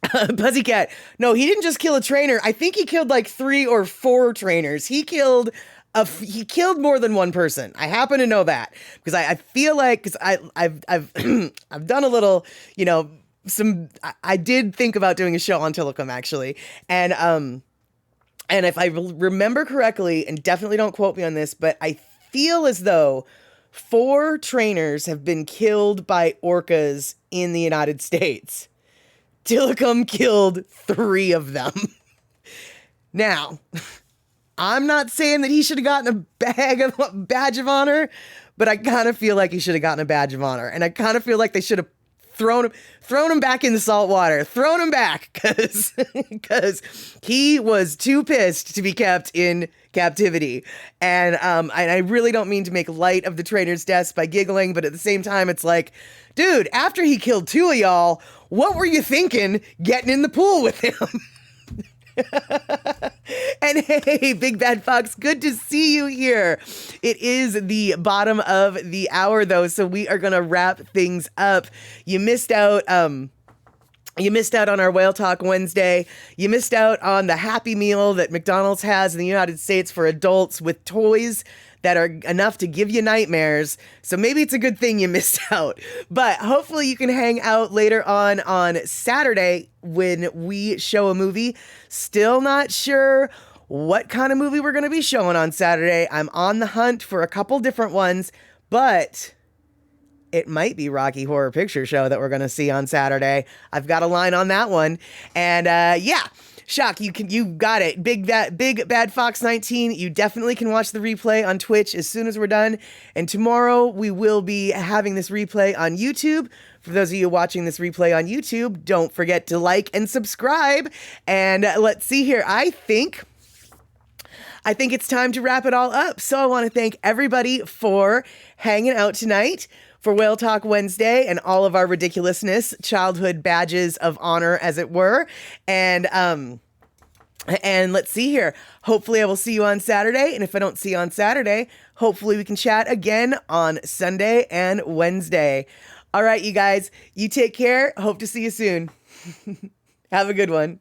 Pussycat, no, he didn't just kill a trainer. I think he killed like 3 or 4 trainers. He killed more than one person. I happen to know that because I feel like, because I've I've done a little, I did think about doing a show on Tillicum, actually. And if I remember correctly, and definitely don't quote me on this, but I feel as though 4 trainers have been killed by orcas in the United States. Tillicum killed 3 of them. Now, I'm not saying that he should have gotten a badge of honor, but I kind of feel like he should have gotten a badge of honor. And I kind of feel like they should have thrown him back in the salt water, thrown him back because he was too pissed to be kept in captivity. And I really don't mean to make light of the trainer's deaths by giggling, but at the same time, it's like, dude, after he killed 2 of y'all, what were you thinking getting in the pool with him? And hey, Big Bad Fox, good to see you here. It is the bottom of the hour, though, so we are going to wrap things up. You missed out on our Whale Talk Wednesday. You missed out on the Happy Meal that McDonald's has in the United States for adults with toys that are enough to give you nightmares. So maybe it's a good thing you missed out. But hopefully you can hang out later on Saturday when we show a movie. Still not sure what kind of movie we're going to be showing on Saturday. I'm on the hunt for a couple different ones, but it might be Rocky Horror Picture Show that we're going to see on Saturday. I've got a line on that one. And yeah. Shock, you got it. Big Bad Fox 19. You definitely can watch the replay on Twitch as soon as we're done. And tomorrow we will be having this replay on YouTube. For those of you watching this replay on YouTube, don't forget to like and subscribe. And let's see here. I think it's time to wrap it all up. So I want to thank everybody for hanging out tonight for Whale Talk Wednesday and all of our ridiculousness, childhood badges of honor, as it were. And let's see here. Hopefully I will see you on Saturday. And if I don't see you on Saturday, hopefully we can chat again on Sunday and Wednesday. All right, you guys, you take care. Hope to see you soon. Have a good one.